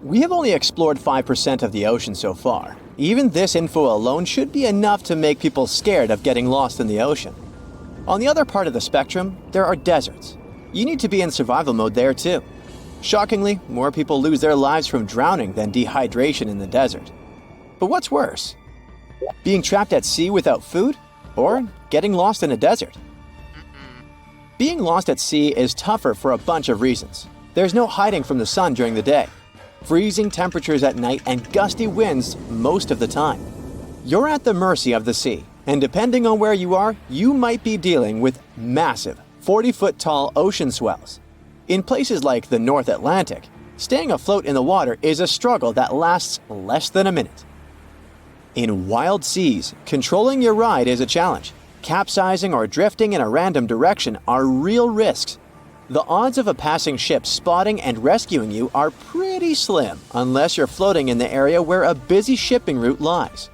We have only explored 5% of the ocean so far. Even this info alone should be enough to make people scared of getting lost in the ocean. On the other part of the spectrum, there are deserts. You need to be in survival mode there too. Shockingly, more people lose their lives from drowning than dehydration in the desert. But what's worse? Being trapped at sea without food? Or getting lost in a desert? Being lost at sea is tougher for a bunch of reasons. There's no hiding from the sun during the day, freezing temperatures at night, and gusty winds most of the time. You're at the mercy of the sea, and depending on where you are, you might be dealing with massive 40-foot-tall ocean swells. In places like the North Atlantic, staying afloat in the water is a struggle that lasts less than a minute. In wild seas, controlling your ride is a challenge. Capsizing or drifting in a random direction are real risks. The odds of a passing ship spotting and rescuing you are pretty slim unless you're floating in the area where a busy shipping route lies.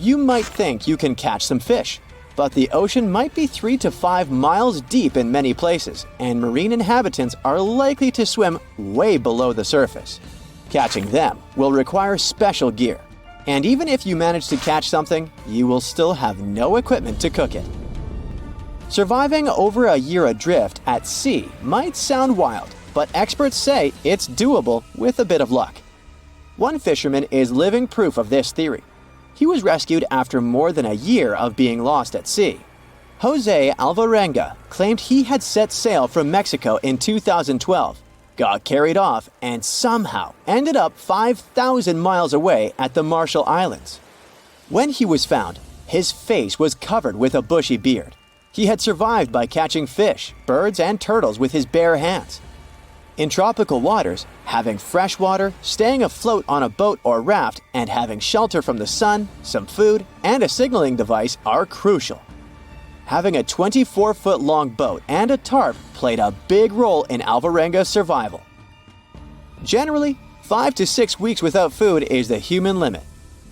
You might think you can catch some fish, but the ocean might be 3 to 5 miles deep in many places, and marine inhabitants are likely to swim way below the surface. Catching them will require special gear, and even if you manage to catch something, you will still have no equipment to cook it. Surviving over a year adrift at sea might sound wild, but experts say it's doable with a bit of luck. One fisherman is living proof of this theory. He was rescued after more than a year of being lost at sea. Jose Alvarenga claimed he had set sail from Mexico in 2012, got carried off, and somehow ended up 5,000 miles away at the Marshall Islands. When he was found, his face was covered with a bushy beard. He had survived by catching fish, birds, and turtles with his bare hands. In tropical waters, having fresh water, staying afloat on a boat or raft, and having shelter from the sun, some food, and a signaling device are crucial. Having a 24-foot-long boat and a tarp played a big role in Alvarenga's survival. Generally, 5 to 6 weeks without food is the human limit.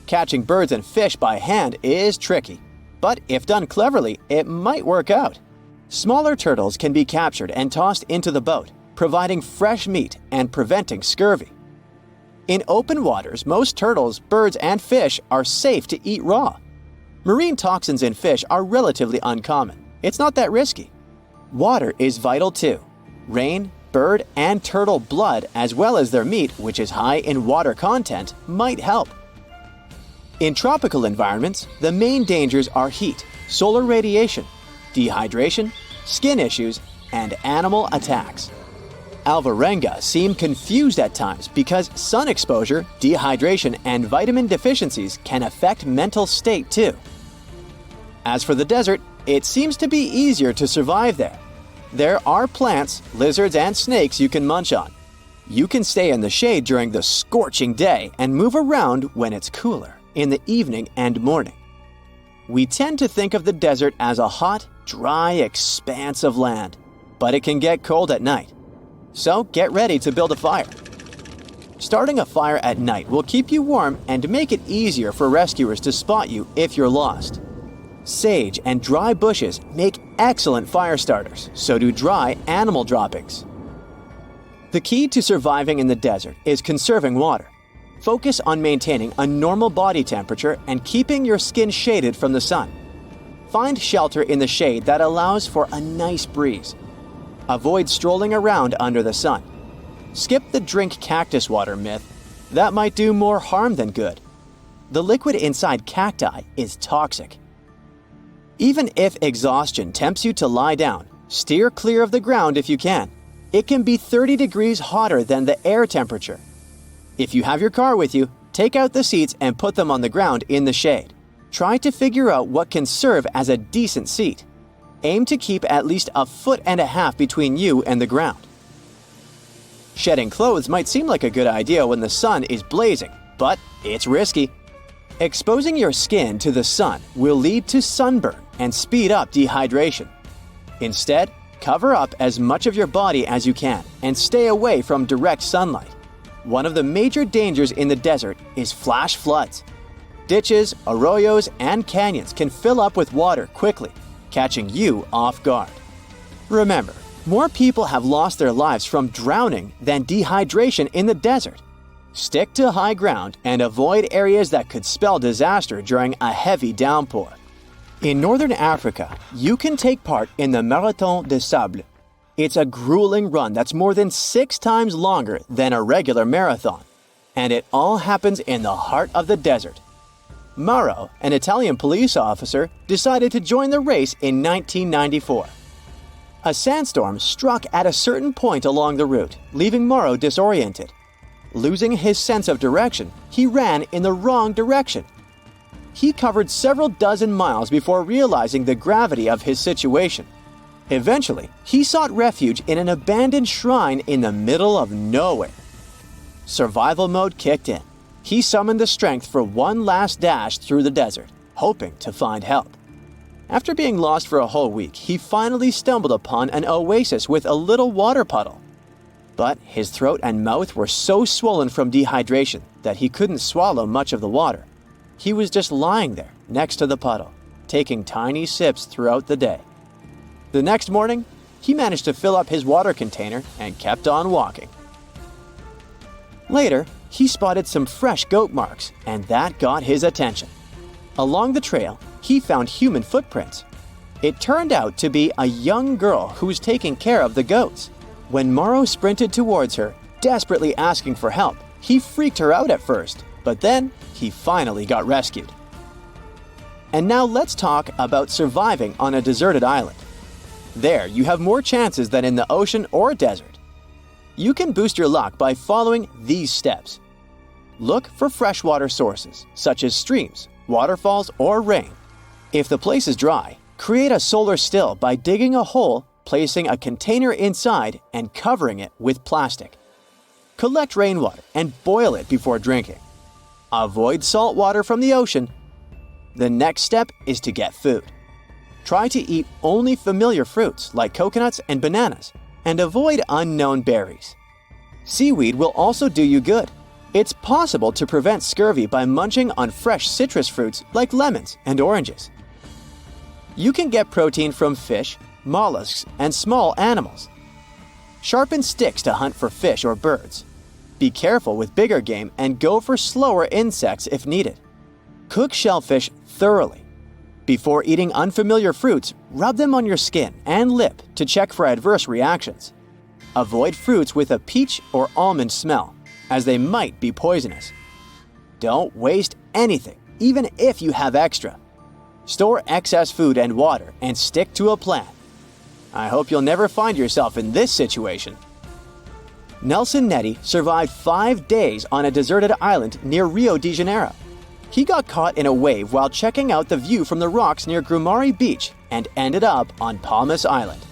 Catching birds and fish by hand is tricky, but if done cleverly, it might work out. Smaller turtles can be captured and tossed into the boat, providing fresh meat and preventing scurvy. In open waters, most turtles, birds, and fish are safe to eat raw. Marine toxins in fish are relatively uncommon. It's not that risky. Water is vital too. Rain, bird, and turtle blood, as well as their meat, which is high in water content, might help. In tropical environments, the main dangers are heat, solar radiation, dehydration, skin issues, and animal attacks. Alvarenga seemed confused at times because sun exposure, dehydration, and vitamin deficiencies can affect mental state too. As for the desert, it seems to be easier to survive there. There are plants, lizards, and snakes you can munch on. You can stay in the shade during the scorching day and move around when it's cooler in the evening and morning. We tend to think of the desert as a hot, dry expanse of land, but it can get cold at night. So get ready to build a fire. Starting a fire at night will keep you warm and make it easier for rescuers to spot you if you're lost. Sage and dry bushes make excellent fire starters, so do dry animal droppings. The key to surviving in the desert is conserving water. Focus on maintaining a normal body temperature and keeping your skin shaded from the sun. Find shelter in the shade that allows for a nice breeze. Avoid strolling around under the sun. Skip the drink cactus water myth. That might do more harm than good. The liquid inside cacti is toxic. Even if exhaustion tempts you to lie down, steer clear of the ground if you can. It can be 30 degrees hotter than the air temperature. If you have your car with you, take out the seats and put them on the ground in the shade. Try to figure out what can serve as a decent seat. Aim to keep at least 1.5 feet between you and the ground. Shedding clothes might seem like a good idea when the sun is blazing, but it's risky. Exposing your skin to the sun will lead to sunburn and speed up dehydration. Instead, cover up as much of your body as you can and stay away from direct sunlight. One of the major dangers in the desert is flash floods. Ditches, arroyos, and canyons can fill up with water quickly, catching you off guard. Remember, more people have lost their lives from drowning than dehydration in the desert. Stick to high ground and avoid areas that could spell disaster during a heavy downpour. In northern Africa, you can take part in the Marathon des Sables. It's a grueling run that's more than 6 times longer than a regular marathon, and it all happens in the heart of the desert. Mauro, an Italian police officer, decided to join the race in 1994. A sandstorm struck at a certain point along the route, leaving Mauro disoriented. Losing his sense of direction, he ran in the wrong direction. He covered several dozen miles before realizing the gravity of his situation. Eventually, he sought refuge in an abandoned shrine in the middle of nowhere. Survival mode kicked in. He summoned the strength for one last dash through the desert, hoping to find help. After being lost for a whole week, he finally stumbled upon an oasis with a little water puddle. But his throat and mouth were so swollen from dehydration that he couldn't swallow much of the water. He was just lying there next to the puddle, taking tiny sips throughout the day. The next morning, he managed to fill up his water container and kept on walking. Later, he spotted some fresh goat marks, and that got his attention. Along the trail, he found human footprints. It turned out to be a young girl who was taking care of the goats. When Mauro sprinted towards her, desperately asking for help, he freaked her out at first, but then he finally got rescued. And now let's talk about surviving on a deserted island. There, you have more chances than in the ocean or desert. You can boost your luck by following these steps. Look for freshwater sources, such as streams, waterfalls, or rain. If the place is dry, create a solar still by digging a hole, placing a container inside, and covering it with plastic. Collect rainwater and boil it before drinking. Avoid salt water from the ocean. The next step is to get food. Try to eat only familiar fruits like coconuts and bananas, and avoid unknown berries. Seaweed will also do you good. It's possible to prevent scurvy by munching on fresh citrus fruits like lemons and oranges. You can get protein from fish, mollusks, and small animals. Sharpen sticks to hunt for fish or birds. Be careful with bigger game and go for slower insects if needed. Cook shellfish thoroughly. Before eating unfamiliar fruits, rub them on your skin and lip to check for adverse reactions. Avoid fruits with a peach or almond smell, as they might be poisonous. Don't waste anything, even if you have extra. Store excess food and water and stick to a plan. I hope you'll never find yourself in this situation. Nelson Neti survived 5 days on a deserted island near Rio de Janeiro. He got caught in a wave while checking out the view from the rocks near Grumari Beach and ended up on Palmas Island.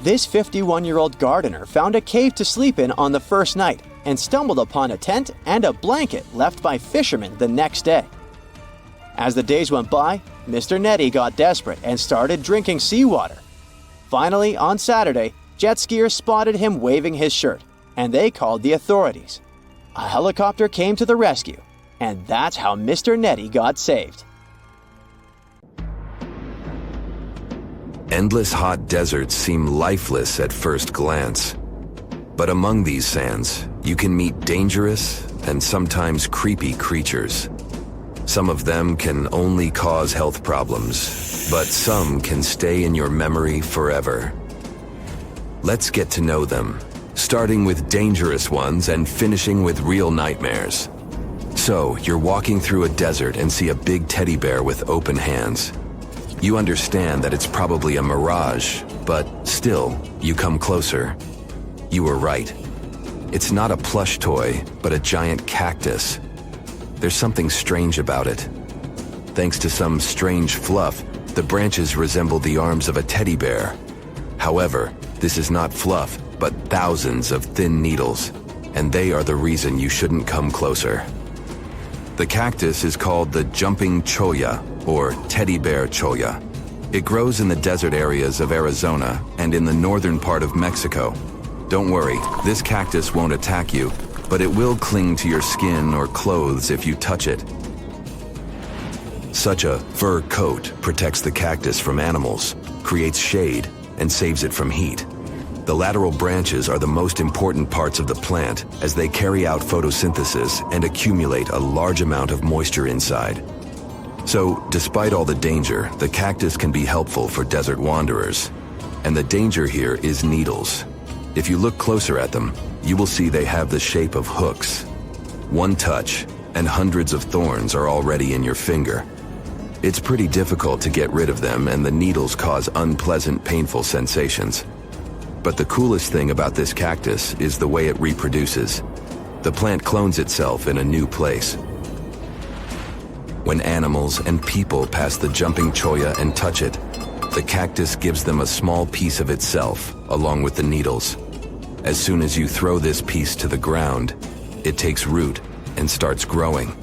This 51-year-old gardener found a cave to sleep in on the first night and stumbled upon a tent and a blanket left by fishermen the next day. As the days went by, Mr. Neti got desperate and started drinking seawater. Finally, on Saturday, jet skiers spotted him waving his shirt, and they called the authorities. A helicopter came to the rescue, and that's how Mr. Neti got saved. Endless hot deserts seem lifeless at first glance. But among these sands, you can meet dangerous and sometimes creepy creatures. Some of them can only cause health problems, but some can stay in your memory forever. Let's get to know them, starting with dangerous ones and finishing with real nightmares. So, you're walking through a desert and see a big teddy bear with open hands. You understand that it's probably a mirage, but still, you come closer. You were right. It's not a plush toy, but a giant cactus. There's something strange about it. Thanks to some strange fluff, the branches resemble the arms of a teddy bear. However, this is not fluff, but thousands of thin needles, and they are the reason you shouldn't come closer. The cactus is called the jumping cholla, or teddy bear cholla. It grows in the desert areas of Arizona and in the northern part of Mexico. Don't worry, this cactus won't attack you, but it will cling to your skin or clothes if you touch it. Such a fur coat protects the cactus from animals, creates shade, and saves it from heat. The lateral branches are the most important parts of the plant as they carry out photosynthesis and accumulate a large amount of moisture inside. So, despite all the danger, the cactus can be helpful for desert wanderers. And the danger here is needles. If you look closer at them, you will see they have the shape of hooks. One touch, and hundreds of thorns are already in your finger. It's pretty difficult to get rid of them, and the needles cause unpleasant, painful sensations. But the coolest thing about this cactus is the way it reproduces. The plant clones itself in a new place. When animals and people pass the jumping cholla and touch it, the cactus gives them a small piece of itself, along with the needles. As soon as you throw this piece to the ground, it takes root and starts growing.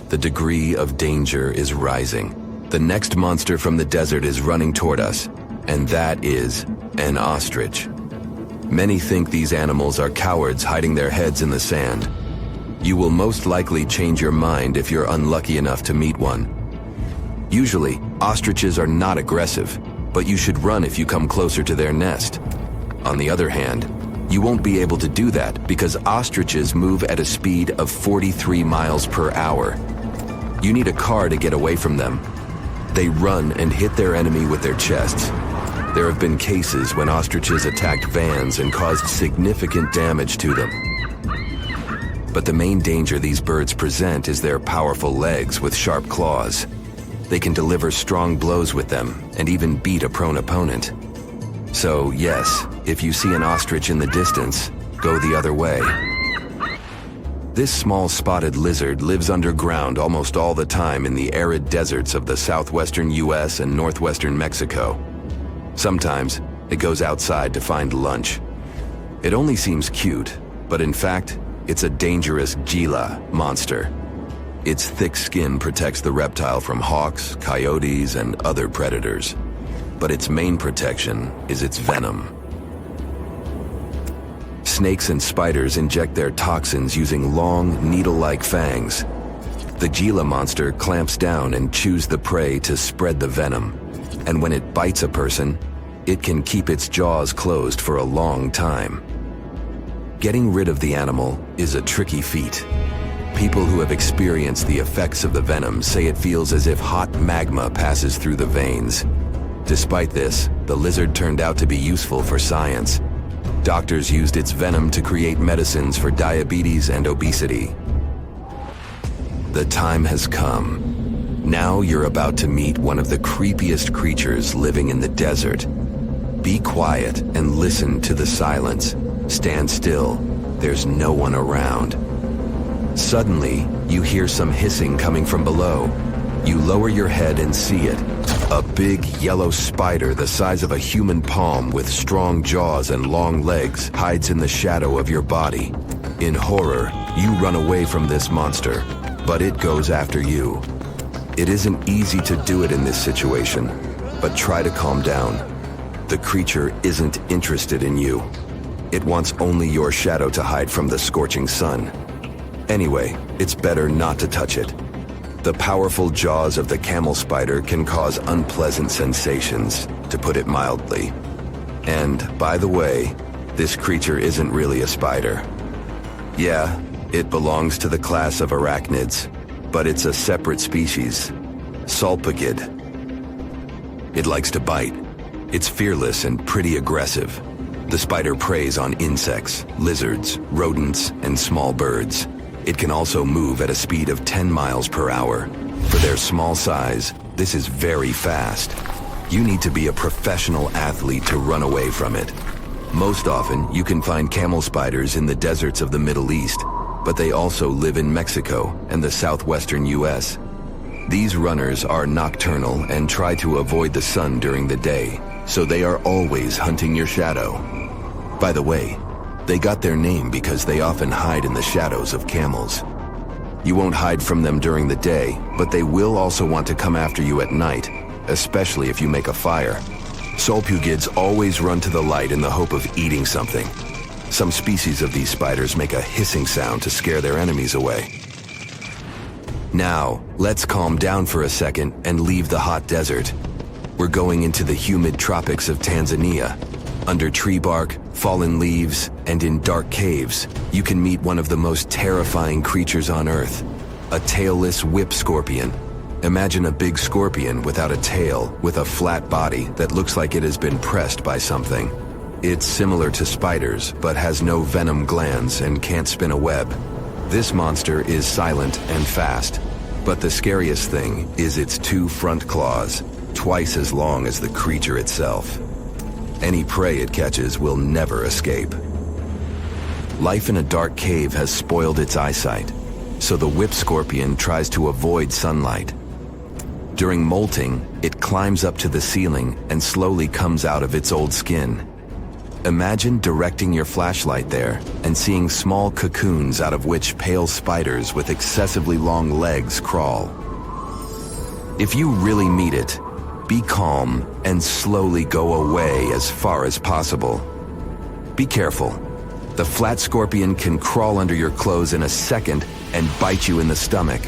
The degree of danger is rising. The next monster from the desert is running toward us, and that is an ostrich. Many think these animals are cowards hiding their heads in the sand. You will most likely change your mind if you're unlucky enough to meet one. Usually, ostriches are not aggressive, but you should run if you come closer to their nest. On the other hand, you won't be able to do that because ostriches move at a speed of 43 miles per hour. You need a car to get away from them. They run and hit their enemy with their chests. There have been cases when ostriches attacked vans and caused significant damage to them. But the main danger these birds present is their powerful legs with sharp claws. They can deliver strong blows with them and even beat a prone opponent. So yes, if you see an ostrich in the distance, go the other way. This small spotted lizard lives underground almost all the time in the arid deserts of the southwestern US and northwestern Mexico. Sometimes it goes outside to find lunch. It only seems cute, but in fact, it's a dangerous Gila monster. Its thick skin protects the reptile from hawks, coyotes, and other predators. But its main protection is its venom. Snakes and spiders inject their toxins using long, needle-like fangs. The Gila monster clamps down and chews the prey to spread the venom. And when it bites a person, it can keep its jaws closed for a long time. Getting rid of the animal is a tricky feat. People who have experienced the effects of the venom say it feels as if hot magma passes through the veins. Despite this, the lizard turned out to be useful for science. Doctors used its venom to create medicines for diabetes and obesity. The time has come. Now you're about to meet one of the creepiest creatures living in the desert. Be quiet and listen to the silence. Stand still. There's no one around. Suddenly, you hear some hissing coming from below. You lower your head and see it. A big yellow spider the size of a human palm with strong jaws and long legs hides in the shadow of your body. In horror, you run away from this monster, but it goes after you. It isn't easy to do it in this situation, but try to calm down. The creature isn't interested in you. It wants only your shadow to hide from the scorching sun. Anyway, it's better not to touch it. The powerful jaws of the camel spider can cause unpleasant sensations, to put it mildly. And, by the way, this creature isn't really a spider. Yeah, it belongs to the class of arachnids, but it's a separate species, Salpagid. It likes to bite. It's fearless and pretty aggressive. The spider preys on insects, lizards, rodents, and small birds. It can also move at a speed of 10 miles per hour. For their small size, this is very fast. You need to be a professional athlete to run away from it. Most often, you can find camel spiders in the deserts of the Middle East, but they also live in Mexico and the southwestern US. These runners are nocturnal and try to avoid the sun during the day, so they are always hunting your shadow. By the way, they got their name because they often hide in the shadows of camels. You won't hide from them during the day, but they will also want to come after you at night, especially if you make a fire. Salpugids always run to the light in the hope of eating something. Some species of these spiders make a hissing sound to scare their enemies away. Now, let's calm down for a second and leave the hot desert. We're going into the humid tropics of Tanzania. Under tree bark, fallen leaves, and in dark caves, you can meet one of the most terrifying creatures on Earth, a tailless whip scorpion. Imagine a big scorpion without a tail, with a flat body that looks like it has been pressed by something. It's similar to spiders, but has no venom glands and can't spin a web. This monster is silent and fast, but the scariest thing is its 2 front claws, twice as long as the creature itself. Any prey it catches will never escape. Life in a dark cave has spoiled its eyesight, so the whip scorpion tries to avoid sunlight. During molting, it climbs up to the ceiling and slowly comes out of its old skin. Imagine directing your flashlight there and seeing small cocoons out of which pale spiders with excessively long legs crawl. If you really meet it, be calm and slowly go away as far as possible. Be careful. The flat scorpion can crawl under your clothes in a second and bite you in the stomach.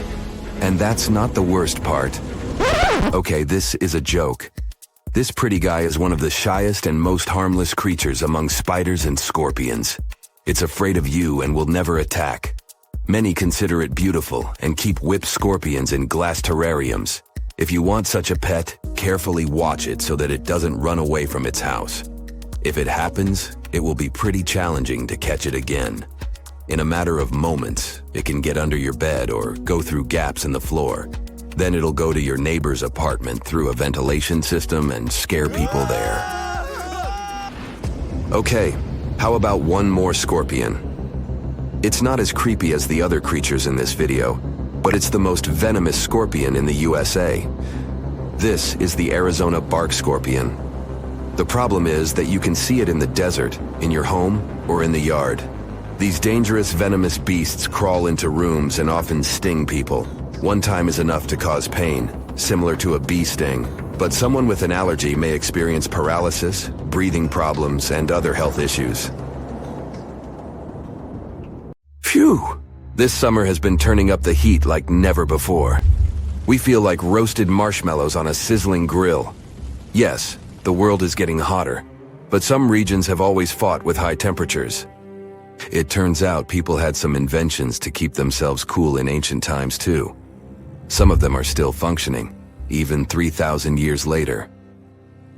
And that's not the worst part. Okay, this is a joke. This pretty guy is one of the shyest and most harmless creatures among spiders and scorpions. It's afraid of you and will never attack. Many consider it beautiful and keep whip scorpions in glass terrariums. If you want such a pet, carefully watch it so that it doesn't run away from its house. If it happens, it will be pretty challenging to catch it again. In a matter of moments, it can get under your bed or go through gaps in the floor. Then it'll go to your neighbor's apartment through a ventilation system and scare people there. Okay, how about one more scorpion? It's not as creepy as the other creatures in this video, but it's the most venomous scorpion in the USA. This is the Arizona bark scorpion. The problem is that you can see it in the desert, in your home, or in the yard. These dangerous venomous beasts crawl into rooms and often sting people. One time is enough to cause pain, similar to a bee sting, but someone with an allergy may experience paralysis, breathing problems, and other health issues. Phew! This summer has been turning up the heat like never before. We feel like roasted marshmallows on a sizzling grill. Yes, the world is getting hotter, but some regions have always fought with high temperatures. It turns out people had some inventions to keep themselves cool in ancient times too. Some of them are still functioning, even 3,000 years later.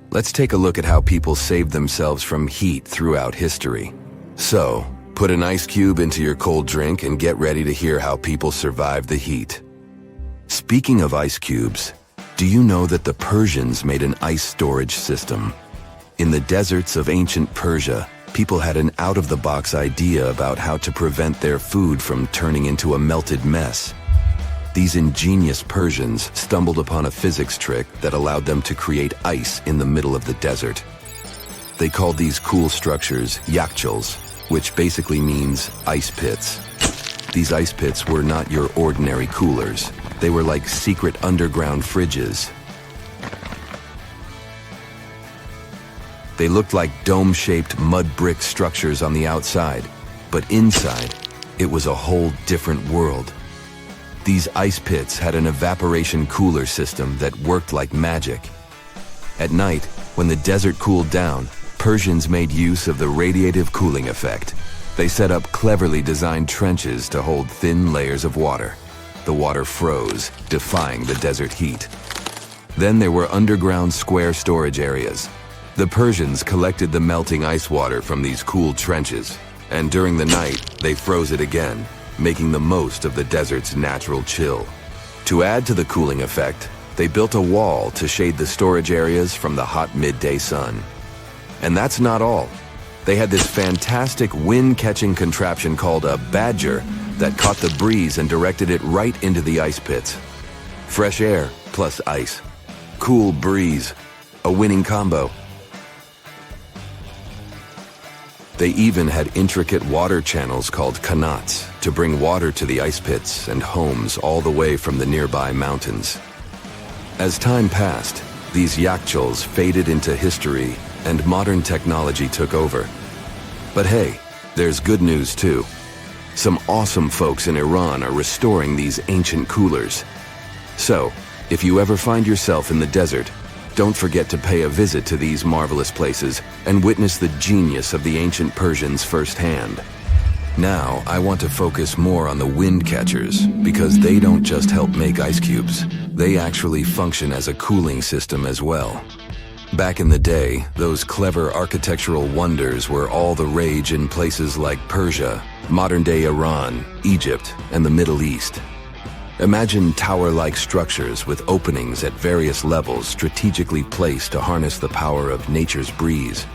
Let's take a look at how people saved themselves from heat throughout history. So, put an ice cube into your cold drink and get ready to hear how people survived the heat. Speaking of ice cubes, do you know that the Persians made an ice storage system? In the deserts of ancient Persia, people had an out-of-the-box idea about how to prevent their food from turning into a melted mess. These ingenious Persians stumbled upon a physics trick that allowed them to create ice in the middle of the desert. They called these cool structures yakhchals, which basically means ice pits. These ice pits were not your ordinary coolers. They were like secret underground fridges. They looked like dome-shaped mud brick structures on the outside, but inside, it was a whole different world. These ice pits had an evaporation cooler system that worked like magic. At night, when the desert cooled down, Persians made use of the radiative cooling effect. They set up cleverly designed trenches to hold thin layers of water. The water froze, defying the desert heat. Then there were underground square storage areas. The Persians collected the melting ice water from these cool trenches, and during the night, they froze it again, making the most of the desert's natural chill. To add to the cooling effect, they built a wall to shade the storage areas from the hot midday sun. And that's not all. They had this fantastic wind-catching contraption called a badger that caught the breeze and directed it right into the ice pits. Fresh air plus ice. Cool breeze. A winning combo. They even had intricate water channels called qanats to bring water to the ice pits and homes all the way from the nearby mountains. As time passed, these yakhchals faded into history and modern technology took over. But hey, there's good news too. Some awesome folks in Iran are restoring these ancient coolers. So, if you ever find yourself in the desert, Don't forget to pay a visit to these marvelous places and witness the genius of the ancient Persians firsthand. Now, I want to focus more on the wind catchers because they don't just help make ice cubes. They actually function as a cooling system as well. Back in the day, those clever architectural wonders were all the rage in places like Persia, modern-day Iran, Egypt, and the Middle East. Imagine tower-like structures with openings at various levels strategically placed to harness the power of nature's breeze.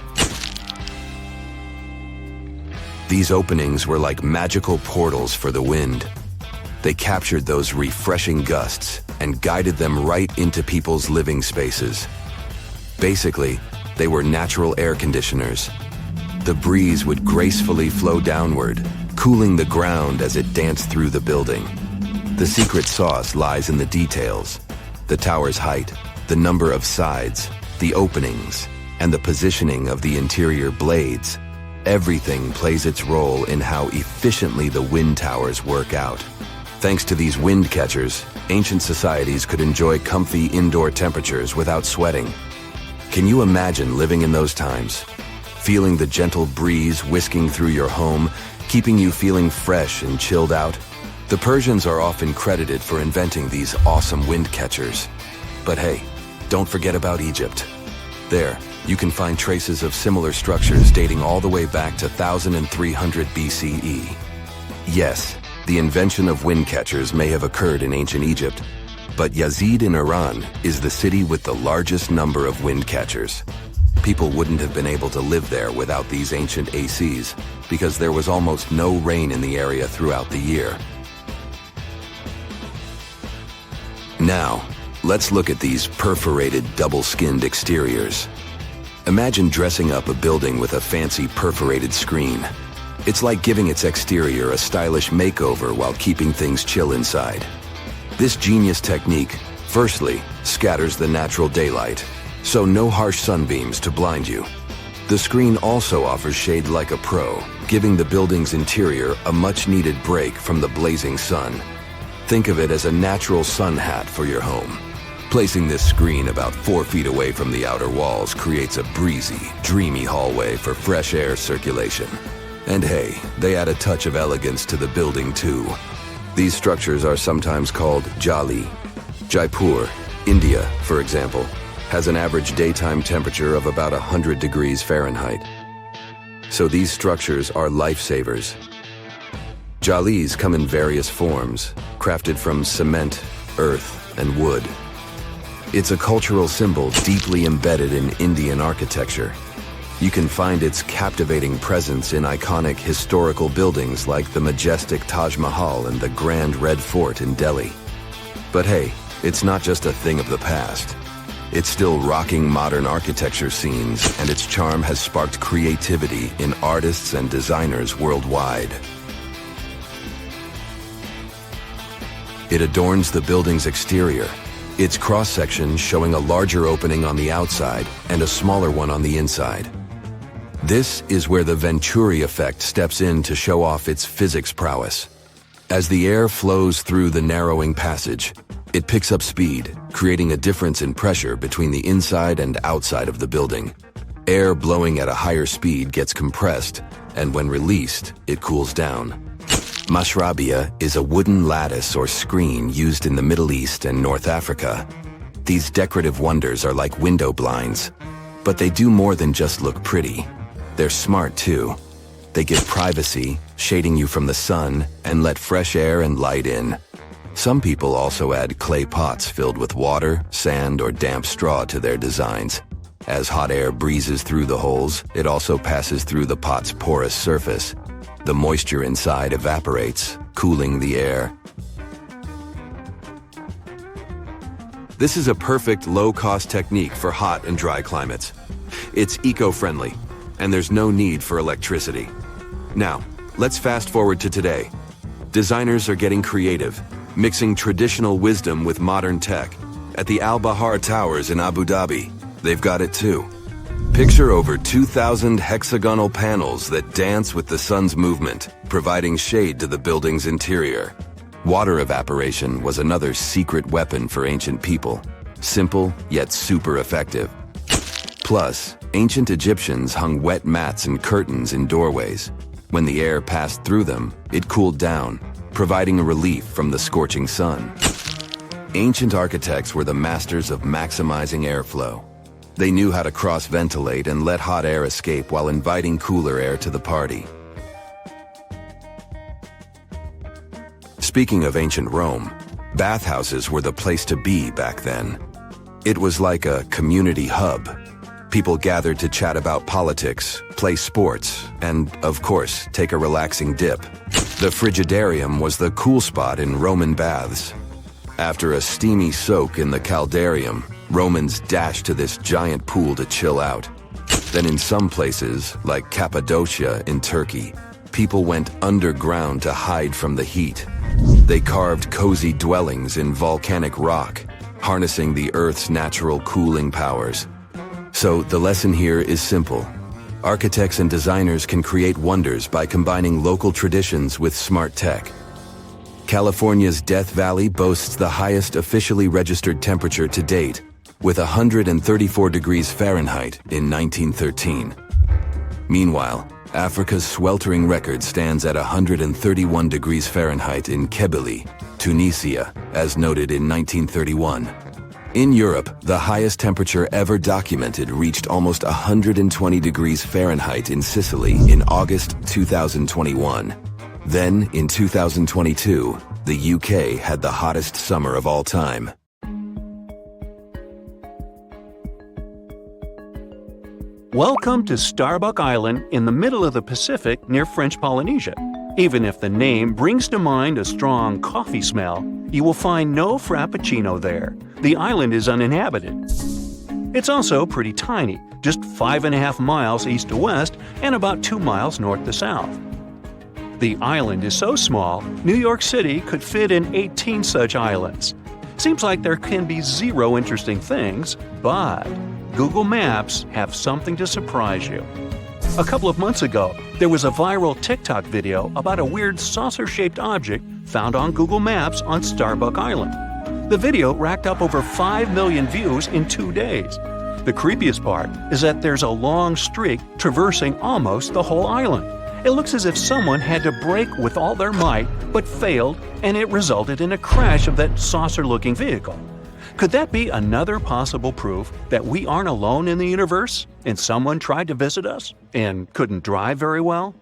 These openings were like magical portals for the wind. They captured those refreshing gusts and guided them right into people's living spaces. Basically, they were natural air conditioners. The breeze would gracefully flow downward, cooling the ground as it danced through the building. The secret sauce lies in the details: the tower's height, the number of sides, the openings, and the positioning of the interior blades. Everything plays its role in how efficiently the wind towers work out. Thanks to these wind catchers, ancient societies could enjoy comfy indoor temperatures without sweating. Can you imagine living in those times? Feeling the gentle breeze whisking through your home, keeping you feeling fresh and chilled out? The Persians are often credited for inventing these awesome wind catchers. But hey, don't forget about Egypt. There, you can find traces of similar structures dating all the way back to 1300 BCE. Yes, the invention of wind catchers may have occurred in ancient Egypt, but Yazid in Iran is the city with the largest number of wind catchers. People wouldn't have been able to live there without these ancient ACs because there was almost no rain in the area throughout the year. Now, let's look at these perforated double-skinned exteriors. Imagine dressing up a building with a fancy perforated screen. It's like giving its exterior a stylish makeover while keeping things chill inside. This genius technique, firstly, scatters the natural daylight, so no harsh sunbeams to blind you. The screen also offers shade like a pro, giving the building's interior a much-needed break from the blazing sun. Think of it as a natural sun hat for your home. Placing this screen about 4 feet away from the outer walls creates a breezy, dreamy hallway for fresh air circulation. And hey, they add a touch of elegance to the building too. These structures are sometimes called jali. Jaipur, India, for example, has an average daytime temperature of about 100 degrees Fahrenheit. So these structures are lifesavers. Jalis come in various forms, crafted from cement, earth, and wood. It's a cultural symbol deeply embedded in Indian architecture. You can find its captivating presence in iconic historical buildings like the majestic Taj Mahal and the Grand Red Fort in Delhi. But hey, it's not just a thing of the past. It's still rocking modern architecture scenes, and its charm has sparked creativity in artists and designers worldwide. It adorns the building's exterior, its cross-section showing a larger opening on the outside and a smaller one on the inside. This is where the Venturi Effect steps in to show off its physics prowess. As the air flows through the narrowing passage, it picks up speed, creating a difference in pressure between the inside and outside of the building. Air blowing at a higher speed gets compressed, and when released, it cools down. Mashrabia is a wooden lattice or screen used in the Middle East and North Africa. These decorative wonders are like window blinds, but they do more than just look pretty. They're smart too. They give privacy, shading you from the sun, and let fresh air and light in. Some people also add clay pots filled with water, sand, or damp straw to their designs. As hot air breezes through the holes, it also passes through the pot's porous surface. The moisture inside evaporates, cooling the air. This is a perfect low-cost technique for hot and dry climates. It's eco-friendly, and there's no need for electricity. Now, let's fast forward to today. Designers are getting creative, mixing traditional wisdom with modern tech. At the Al Bahar Towers in Abu Dhabi, they've got it too. Picture over 2,000 hexagonal panels that dance with the sun's movement, providing shade to the building's interior. Water evaporation was another secret weapon for ancient people. Simple, yet super effective. Plus, ancient Egyptians hung wet mats and curtains in doorways. When the air passed through them, it cooled down, providing a relief from the scorching sun. Ancient architects were the masters of maximizing airflow. They knew how to cross-ventilate and let hot air escape while inviting cooler air to the party. Speaking of ancient Rome, bathhouses were the place to be back then. It was like a community hub. People gathered to chat about politics, play sports, and, of course, take a relaxing dip. The frigidarium was the cool spot in Roman baths. After a steamy soak in the caldarium, Romans dashed to this giant pool to chill out. Then in some places, like Cappadocia in Turkey, people went underground to hide from the heat. They carved cozy dwellings in volcanic rock, harnessing the Earth's natural cooling powers. So the lesson here is simple. Architects and designers can create wonders by combining local traditions with smart tech. California's Death Valley boasts the highest officially registered temperature to date, with 134 degrees Fahrenheit in 1913. Meanwhile, Africa's sweltering record stands at 131 degrees Fahrenheit in Kebili, Tunisia, as noted in 1931. In Europe, the highest temperature ever documented reached almost 120 degrees Fahrenheit in Sicily in August 2021. Then, in 2022, the UK had the hottest summer of all time. Welcome to Starbuck Island in the middle of the Pacific near French Polynesia. Even if the name brings to mind a strong coffee smell, you will find no frappuccino there. The island is uninhabited. It's also pretty tiny, just 5.5 miles east to west and about 2 miles north to south. The island is so small, New York City could fit in 18 such islands. Seems like there can be zero interesting things, but Google Maps have something to surprise you. A couple of months ago, there was a viral TikTok video about a weird saucer-shaped object found on Google Maps on Starbuck Island. The video racked up over 5 million views in 2 days. The creepiest part is that there's a long streak traversing almost the whole island. It looks as if someone had to brake with all their might, but failed, and it resulted in a crash of that saucer-looking vehicle. Could that be another possible proof that we aren't alone in the universe, and someone tried to visit us and couldn't drive very well?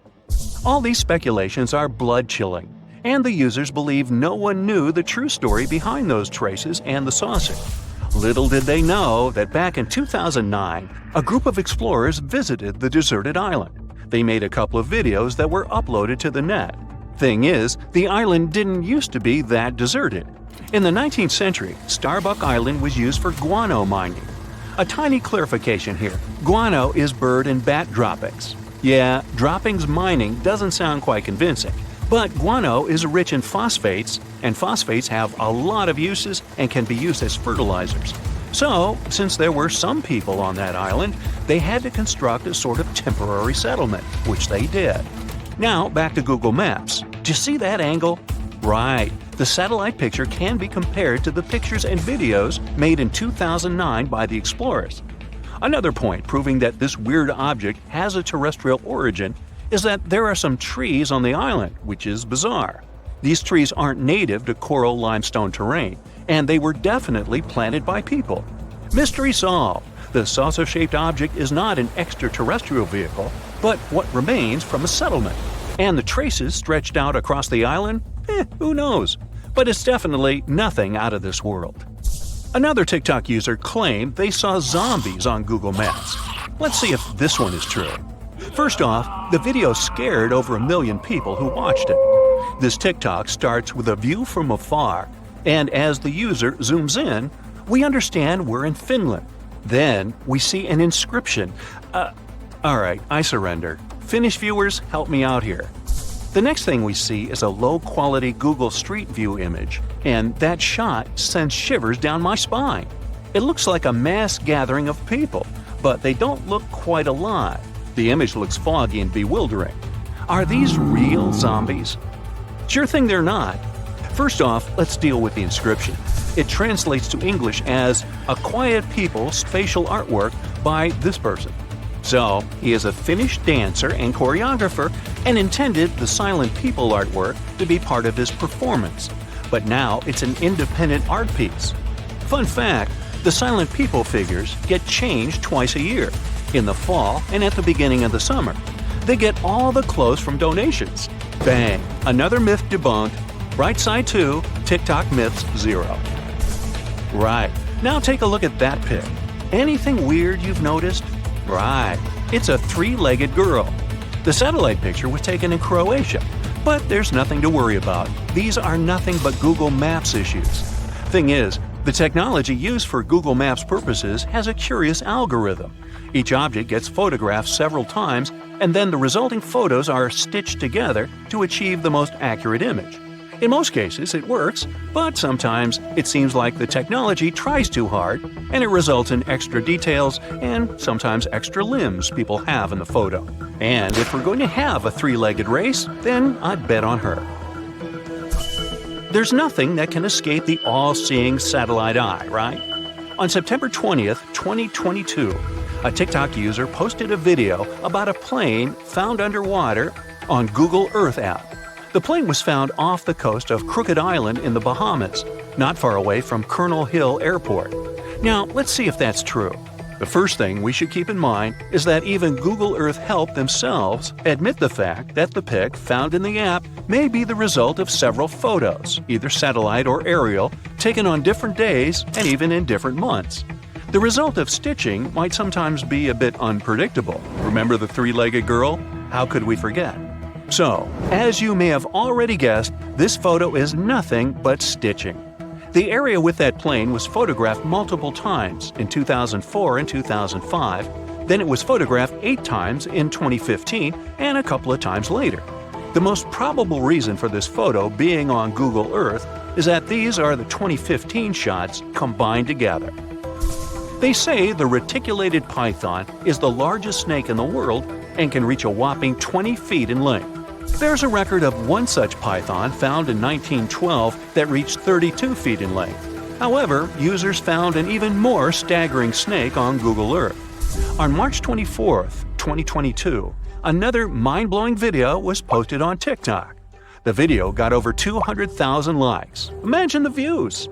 All these speculations are blood-chilling, and the users believe no one knew the true story behind those traces and the saucer. Little did they know that back in 2009, a group of explorers visited the deserted island. They made a couple of videos that were uploaded to the net. Thing is, the island didn't used to be that deserted. In the 19th century, Starbuck Island was used for guano mining. A tiny clarification here. Guano is bird and bat droppings. Yeah, droppings mining doesn't sound quite convincing, but guano is rich in phosphates, and phosphates have a lot of uses and can be used as fertilizers. So, since there were some people on that island, they had to construct a sort of temporary settlement, which they did. Now, back to Google Maps. Do you see that angle? Right. The satellite picture can be compared to the pictures and videos made in 2009 by the explorers. Another point proving that this weird object has a terrestrial origin is that there are some trees on the island, which is bizarre. These trees aren't native to coral limestone terrain, and they were definitely planted by people. Mystery solved. The saucer-shaped object is not an extraterrestrial vehicle, but what remains from a settlement. And the traces stretched out across the island? Who knows? But it's definitely nothing out of this world. Another TikTok user claimed they saw zombies on Google Maps. Let's see if this one is true. First off, the video scared over 1 million people who watched it. This TikTok starts with a view from afar, and as the user zooms in, we understand we're in Finland. Then we see an inscription. Alright, I surrender. Finnish viewers, help me out here. The next thing we see is a low-quality Google Street View image, and that shot sends shivers down my spine. It looks like a mass gathering of people, but they don't look quite alive. The image looks foggy and bewildering. Are these real zombies? Sure thing they're not. First off, let's deal with the inscription. It translates to English as "a quiet people spatial artwork by this person." So, he is a Finnish dancer and choreographer and intended the silent people artwork to be part of his performance. But now it's an independent art piece. Fun fact, the silent people figures get changed twice a year, in the fall and at the beginning of the summer. They get all the clothes from donations. Bang! Another myth debunked. Bright side 2, TikTok myths 0. Right, now take a look at that pic. Anything weird you've noticed? Right, it's a 3-legged girl. The satellite picture was taken in Croatia, but there's nothing to worry about. These are nothing but Google Maps issues. Thing is, the technology used for Google Maps purposes has a curious algorithm. Each object gets photographed several times, and then the resulting photos are stitched together to achieve the most accurate image. In most cases, it works, but sometimes it seems like the technology tries too hard, and it results in extra details and sometimes extra limbs people have in the photo. And if we're going to have a 3-legged race, then I'd bet on her. There's nothing that can escape the all-seeing satellite eye, right? On September 20th, 2022, a TikTok user posted a video about a plane found underwater on Google Earth app. The plane was found off the coast of Crooked Island in the Bahamas, not far away from Colonel Hill Airport. Now, let's see if that's true. The first thing we should keep in mind is that even Google Earth Help themselves admit the fact that the pic found in the app may be the result of several photos, either satellite or aerial, taken on different days and even in different months. The result of stitching might sometimes be a bit unpredictable. Remember the 3-legged girl? How could we forget? So, as you may have already guessed, this photo is nothing but stitching. The area with that plane was photographed multiple times in 2004 and 2005, then it was photographed 8 times in 2015 and a couple of times later. The most probable reason for this photo being on Google Earth is that these are the 2015 shots combined together. They say the reticulated python is the largest snake in the world and can reach a whopping 20 feet in length. There's a record of one such python found in 1912 that reached 32 feet in length. However, users found an even more staggering snake on Google Earth. On March 24, 2022, another mind-blowing video was posted on TikTok. The video got over 200,000 likes. Imagine the views!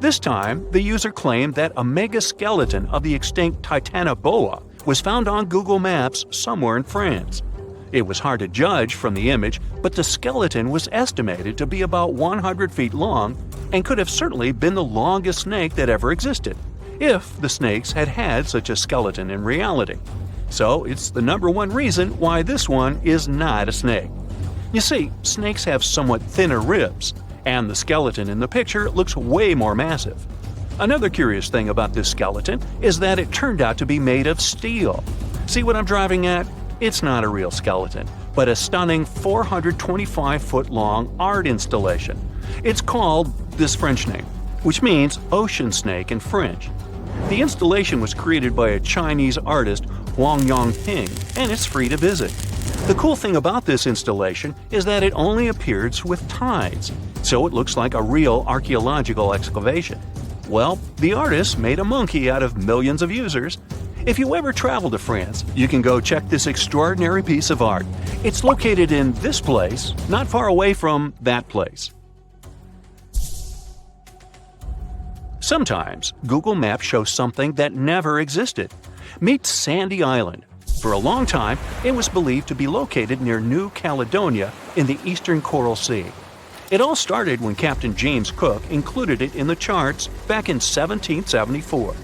This time, the user claimed that a mega-skeleton of the extinct Titanoboa was found on Google Maps somewhere in France. It was hard to judge from the image, but the skeleton was estimated to be about 100 feet long and could have certainly been the longest snake that ever existed, if the snakes had had such a skeleton in reality. So it's the number one reason why this one is not a snake. You see, snakes have somewhat thinner ribs, and the skeleton in the picture looks way more massive. Another curious thing about this skeleton is that it turned out to be made of steel. See what I'm driving at? It's not a real skeleton, but a stunning 425-foot-long art installation. It's called this French name, which means ocean snake in French. The installation was created by a Chinese artist, Huang Yongping, and it's free to visit. The cool thing about this installation is that it only appears with tides, so it looks like a real archaeological excavation. Well, the artist made a monkey out of millions of users. If you ever travel to France, you can go check this extraordinary piece of art. It's located in this place, not far away from that place. Sometimes, Google Maps shows something that never existed. Meet Sandy Island. For a long time, it was believed to be located near New Caledonia in the eastern Coral Sea. It all started when Captain James Cook included it in the charts back in 1774.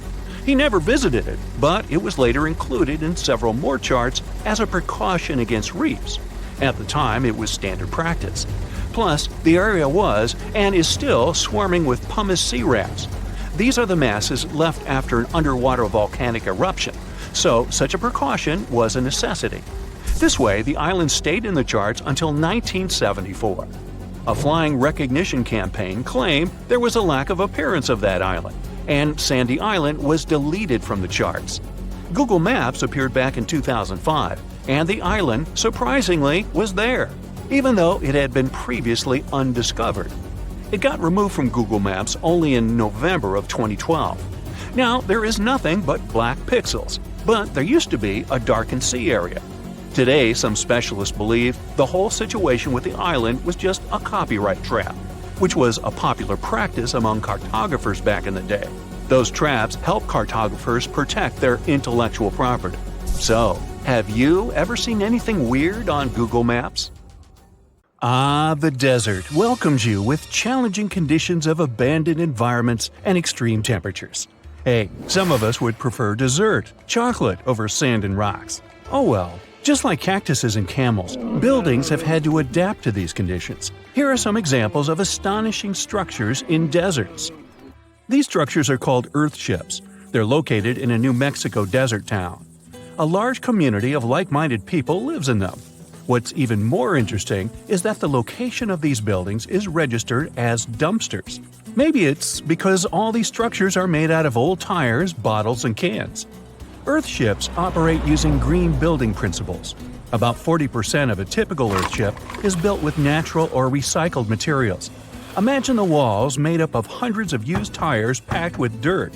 He never visited it, but it was later included in several more charts as a precaution against reefs. At the time, it was standard practice. Plus, the area was, and is still, swarming with pumice sea wrasse. These are the masses left after an underwater volcanic eruption, so such a precaution was a necessity. This way, the island stayed in the charts until 1974. A flying recognition campaign claimed there was a lack of appearance of that island, and Sandy Island was deleted from the charts. Google Maps appeared back in 2005, and the island, surprisingly, was there, even though it had been previously undiscovered. It got removed from Google Maps only in November of 2012. Now, there is nothing but black pixels, but there used to be a darkened sea area. Today, some specialists believe the whole situation with the island was just a copyright trap, which was a popular practice among cartographers back in the day. Those traps help cartographers protect their intellectual property. So, have you ever seen anything weird on Google Maps? Ah, the desert welcomes you with challenging conditions of abandoned environments and extreme temperatures. Hey, some of us would prefer dessert, chocolate over sand and rocks. Oh well. Just like cactuses and camels, buildings have had to adapt to these conditions. Here are some examples of astonishing structures in deserts. These structures are called earthships. They're located in a New Mexico desert town. A large community of like-minded people lives in them. What's even more interesting is that the location of these buildings is registered as dumpsters. Maybe it's because all these structures are made out of old tires, bottles, and cans. Earthships operate using green building principles. About 40% of a typical earthship is built with natural or recycled materials. Imagine the walls made up of hundreds of used tires packed with dirt.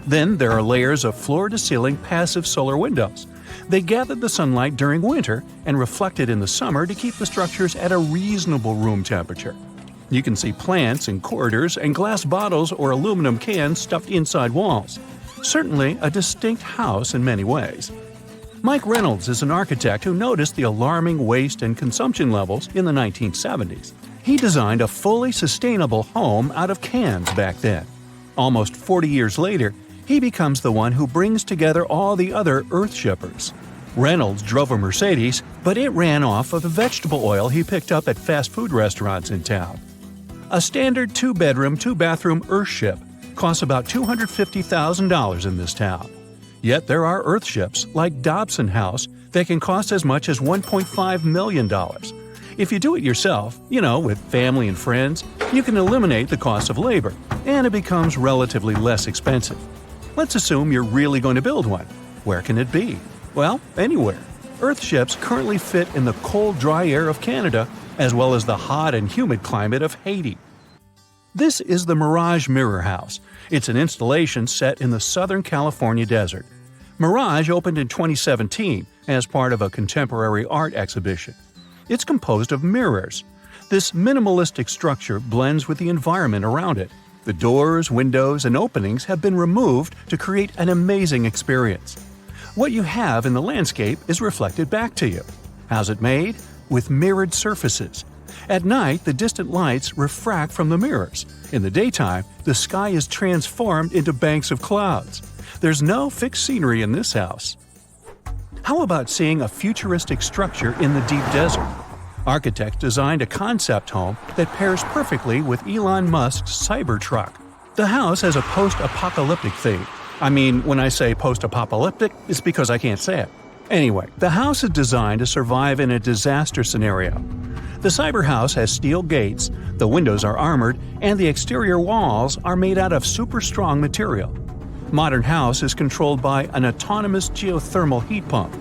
Then there are layers of floor-to-ceiling passive solar windows. They gather the sunlight during winter and reflect it in the summer to keep the structures at a reasonable room temperature. You can see plants in corridors and glass bottles or aluminum cans stuffed inside walls. Certainly a distinct house in many ways. Mike Reynolds is an architect who noticed the alarming waste and consumption levels in the 1970s. He designed a fully sustainable home out of cans back then. Almost 40 years later, he becomes the one who brings together all the other earthshippers. Reynolds drove a Mercedes, but it ran off of the vegetable oil he picked up at fast food restaurants in town. A standard 2-bedroom, 2-bathroom earthship costs about $250,000 in this town. Yet there are earthships like Dobson House that can cost as much as $1.5 million. If you do it yourself, with family and friends, you can eliminate the cost of labor, and it becomes relatively less expensive. Let's assume you're really going to build one. Where can it be? Well, anywhere. Earthships currently fit in the cold, dry air of Canada, as well as the hot and humid climate of Haiti. This is the Mirage Mirror House. It's an installation set in the Southern California desert. Mirage opened in 2017 as part of a contemporary art exhibition. It's composed of mirrors. This minimalistic structure blends with the environment around it. The doors, windows, and openings have been removed to create an amazing experience. What you have in the landscape is reflected back to you. How's it made? With mirrored surfaces. At night, the distant lights refract from the mirrors. In the daytime, the sky is transformed into banks of clouds. There's no fixed scenery in this house. How about seeing a futuristic structure in the deep desert? Architects designed a concept home that pairs perfectly with Elon Musk's Cybertruck. The house has a post-apocalyptic theme. I mean, when I say post-apocalyptic, it's because I can't say it. Anyway, the house is designed to survive in a disaster scenario. The Cyber House has steel gates, the windows are armored, and the exterior walls are made out of super strong material. Modern house is controlled by an autonomous geothermal heat pump.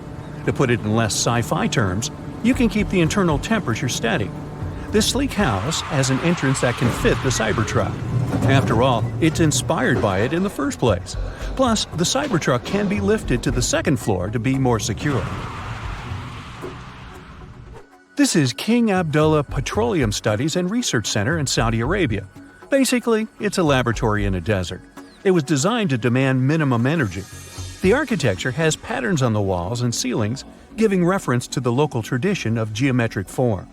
To put it in less sci-fi terms, you can keep the internal temperature steady. This sleek house has an entrance that can fit the Cybertruck. After all, it's inspired by it in the first place. Plus, the Cybertruck can be lifted to the second floor to be more secure. This is King Abdullah Petroleum Studies and Research Center in Saudi Arabia. Basically, it's a laboratory in a desert. It was designed to demand minimum energy. The architecture has patterns on the walls and ceilings, giving reference to the local tradition of geometric form.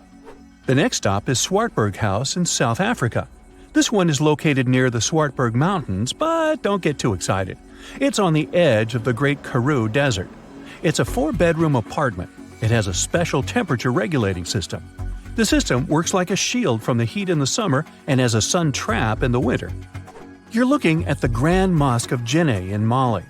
The next stop is Swartberg House in South Africa. This one is located near the Swartberg Mountains, but don't get too excited. It's on the edge of the Great Karoo Desert. It's a 4-bedroom apartment. It has a special temperature regulating system. The system works like a shield from the heat in the summer and as a sun trap in the winter. You're looking at the Grand Mosque of Djenné in Mali.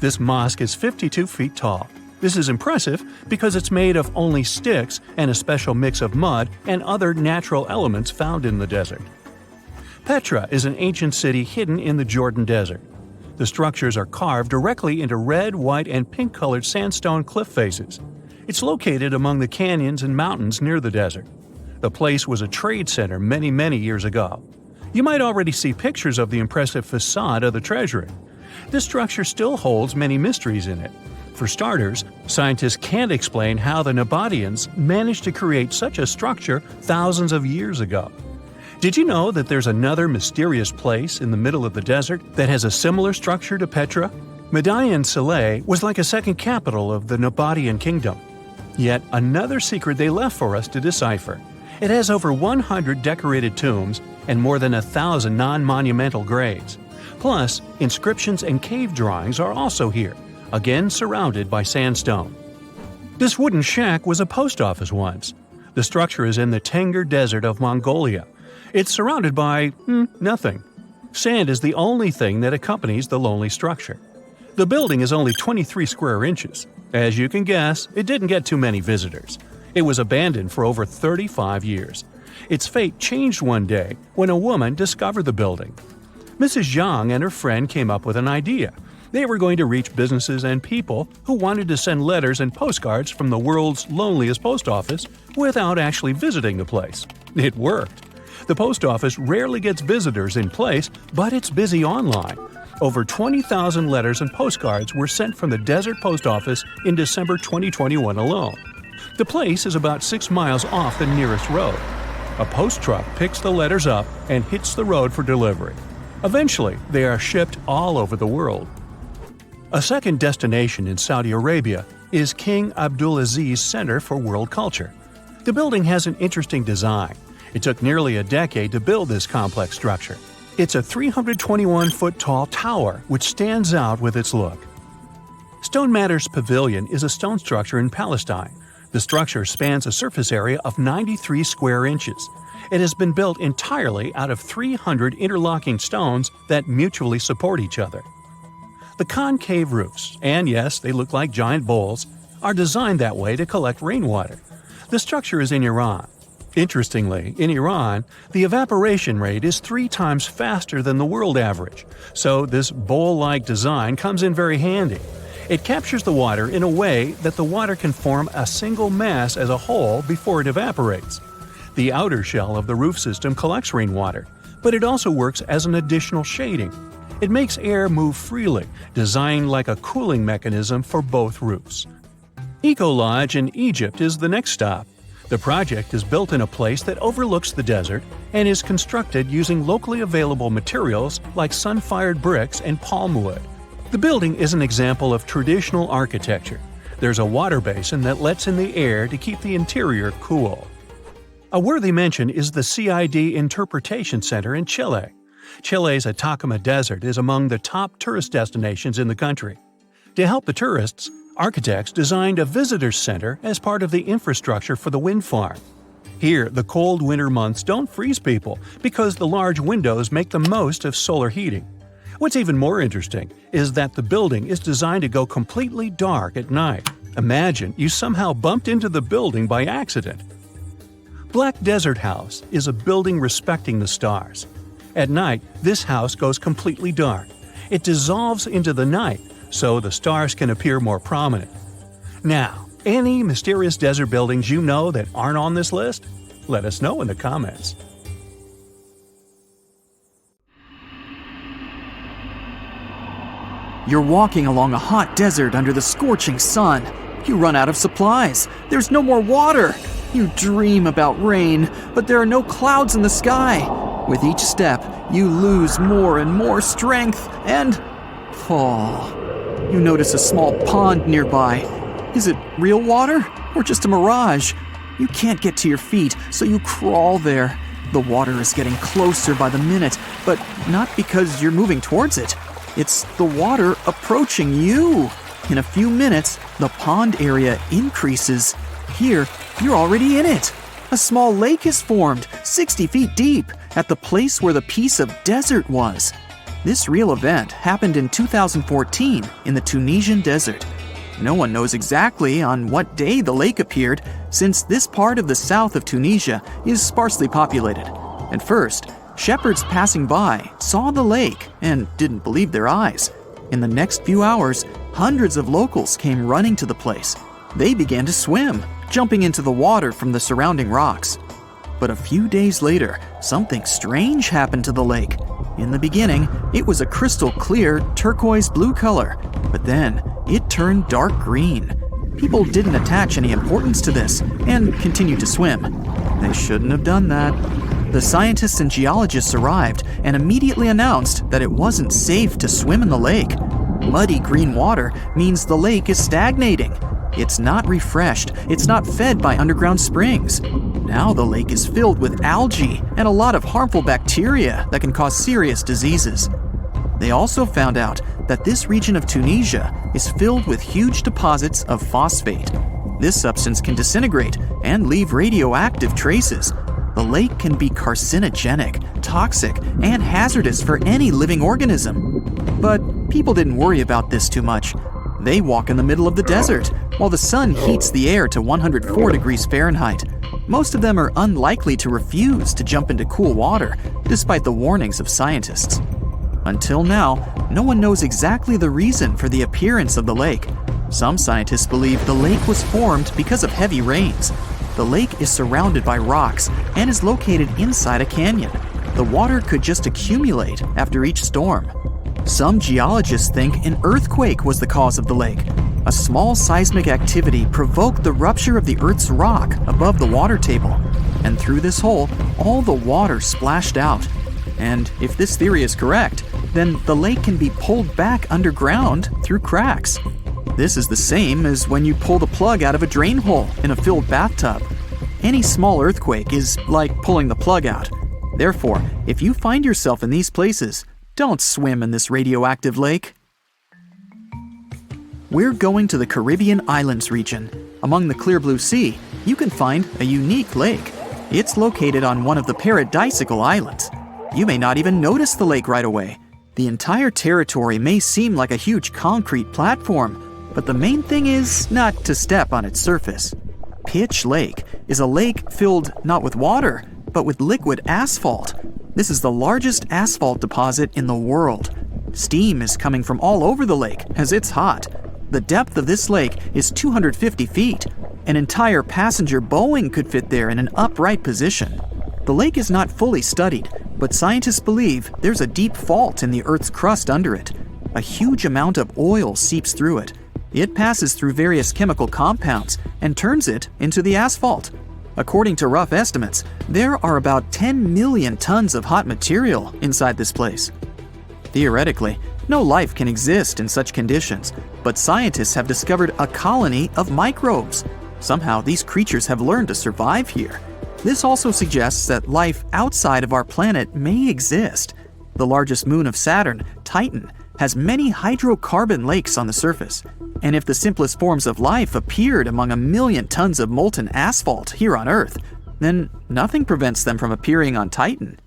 This mosque is 52 feet tall. This is impressive because it's made of only sticks and a special mix of mud and other natural elements found in the desert. Petra is an ancient city hidden in the Jordan Desert. The structures are carved directly into red, white, and pink-colored sandstone cliff faces. It's located among the canyons and mountains near the desert. The place was a trade center many years ago. You might already see pictures of the impressive facade of the treasury. This structure still holds many mysteries in it. For starters, scientists can't explain how the Nabataeans managed to create such a structure thousands of years ago. Did you know that there's another mysterious place in the middle of the desert that has a similar structure to Petra? Median Saleh was like a second capital of the Nabataean kingdom. Yet another secret they left for us to decipher. It has over 100 decorated tombs and more than 1,000 non-monumental graves. Plus, inscriptions and cave drawings are also here, again surrounded by sandstone. This wooden shack was a post office once. The structure is in the Tengger Desert of Mongolia. It's surrounded by nothing. Sand is the only thing that accompanies the lonely structure. The building is only 23 square inches. As you can guess, it didn't get too many visitors. It was abandoned for over 35 years. Its fate changed one day when a woman discovered the building. Mrs. Zhang and her friend came up with an idea. They were going to reach businesses and people who wanted to send letters and postcards from the world's loneliest post office without actually visiting the place. It worked. The post office rarely gets visitors in place, but it's busy online. Over 20,000 letters and postcards were sent from the Desert Post Office in December 2021 alone. The place is about 6 miles off the nearest road. A post truck picks the letters up and hits the road for delivery. Eventually, they are shipped all over the world. A second destination in Saudi Arabia is King Abdulaziz Center for World Culture. The building has an interesting design. It took nearly a decade to build this complex structure. It's a 321-foot-tall tower which stands out with its look. Stone Matters Pavilion is a stone structure in Palestine. The structure spans a surface area of 93 square inches. It has been built entirely out of 300 interlocking stones that mutually support each other. The concave roofs, and yes, they look like giant bowls, are designed that way to collect rainwater. The structure is in Iran. Interestingly, in Iran, the evaporation rate is 3 times faster than the world average, so this bowl-like design comes in very handy. It captures the water in a way that the water can form a single mass as a whole before it evaporates. The outer shell of the roof system collects rainwater, but it also works as an additional shading. It makes air move freely, designed like a cooling mechanism for both roofs. Eco Lodge in Egypt is the next stop. The project is built in a place that overlooks the desert and is constructed using locally available materials like sun-fired bricks and palm wood. The building is an example of traditional architecture. There's a water basin that lets in the air to keep the interior cool. A worthy mention is the CID Interpretation Center in Chile. Chile's Atacama Desert is among the top tourist destinations in the country. To help the tourists, architects designed a visitor center as part of the infrastructure for the wind farm. Here, the cold winter months don't freeze people because the large windows make the most of solar heating. What's even more interesting is that the building is designed to go completely dark at night. Imagine you somehow bumped into the building by accident. Black Desert House is a building respecting the stars. At night, this house goes completely dark. It dissolves into the night, so the stars can appear more prominent. Now, any mysterious desert buildings you know that aren't on this list? Let us know in the comments. You're walking along a hot desert under the scorching sun. You run out of supplies. There's no more water. You dream about rain, but there are no clouds in the sky. With each step, you lose more and more strength and fall. You notice a small pond nearby. Is it real water or just a mirage? You can't get to your feet, so you crawl there. The water is getting closer by the minute, but not because you're moving towards it. It's the water approaching you. In a few minutes, the pond area increases. Here, you're already in it. A small lake is formed, 60 feet deep, at the place where the piece of desert was. This real event happened in 2014 in the Tunisian desert. No one knows exactly on what day the lake appeared, since this part of the south of Tunisia is sparsely populated. At first, shepherds passing by saw the lake and didn't believe their eyes. In the next few hours, hundreds of locals came running to the place. They began to swim, jumping into the water from the surrounding rocks. But a few days later, something strange happened to the lake. In the beginning, it was a crystal clear turquoise blue color, but then it turned dark green. People didn't attach any importance to this and continued to swim. They shouldn't have done that. The scientists and geologists arrived and immediately announced that it wasn't safe to swim in the lake. Muddy green water means the lake is stagnating. It's not refreshed, it's not fed by underground springs. Now the lake is filled with algae and a lot of harmful bacteria that can cause serious diseases. They also found out that this region of Tunisia is filled with huge deposits of phosphate. This substance can disintegrate and leave radioactive traces. The lake can be carcinogenic, toxic, and hazardous for any living organism. But people didn't worry about this too much. They walk in the middle of the desert, while the sun heats the air to 104 degrees Fahrenheit. Most of them are unlikely to refuse to jump into cool water, despite the warnings of scientists. Until now, no one knows exactly the reason for the appearance of the lake. Some scientists believe the lake was formed because of heavy rains. The lake is surrounded by rocks and is located inside a canyon. The water could just accumulate after each storm. Some geologists think an earthquake was the cause of the lake. A small seismic activity provoked the rupture of the Earth's rock above the water table, and through this hole, all the water splashed out. And if this theory is correct, then the lake can be pulled back underground through cracks. This is the same as when you pull the plug out of a drain hole in a filled bathtub. Any small earthquake is like pulling the plug out. Therefore, if you find yourself in these places, don't swim in this radioactive lake. We're going to the Caribbean Islands region. Among the clear blue sea, you can find a unique lake. It's located on one of the Paradisical Islands. You may not even notice the lake right away. The entire territory may seem like a huge concrete platform, but the main thing is not to step on its surface. Pitch Lake is a lake filled not with water, but with liquid asphalt. This is the largest asphalt deposit in the world. Steam is coming from all over the lake as it's hot. The depth of this lake is 250 feet. An entire passenger Boeing could fit there in an upright position. The lake is not fully studied, but scientists believe there's a deep fault in the Earth's crust under it. A huge amount of oil seeps through it. It passes through various chemical compounds and turns it into the asphalt. According to rough estimates, there are about 10 million tons of hot material inside this place. Theoretically, no life can exist in such conditions, but scientists have discovered a colony of microbes. Somehow, these creatures have learned to survive here. This also suggests that life outside of our planet may exist. The largest moon of Saturn, Titan, has many hydrocarbon lakes on the surface. And if the simplest forms of life appeared among 1 million tons of molten asphalt here on Earth, then nothing prevents them from appearing on Titan.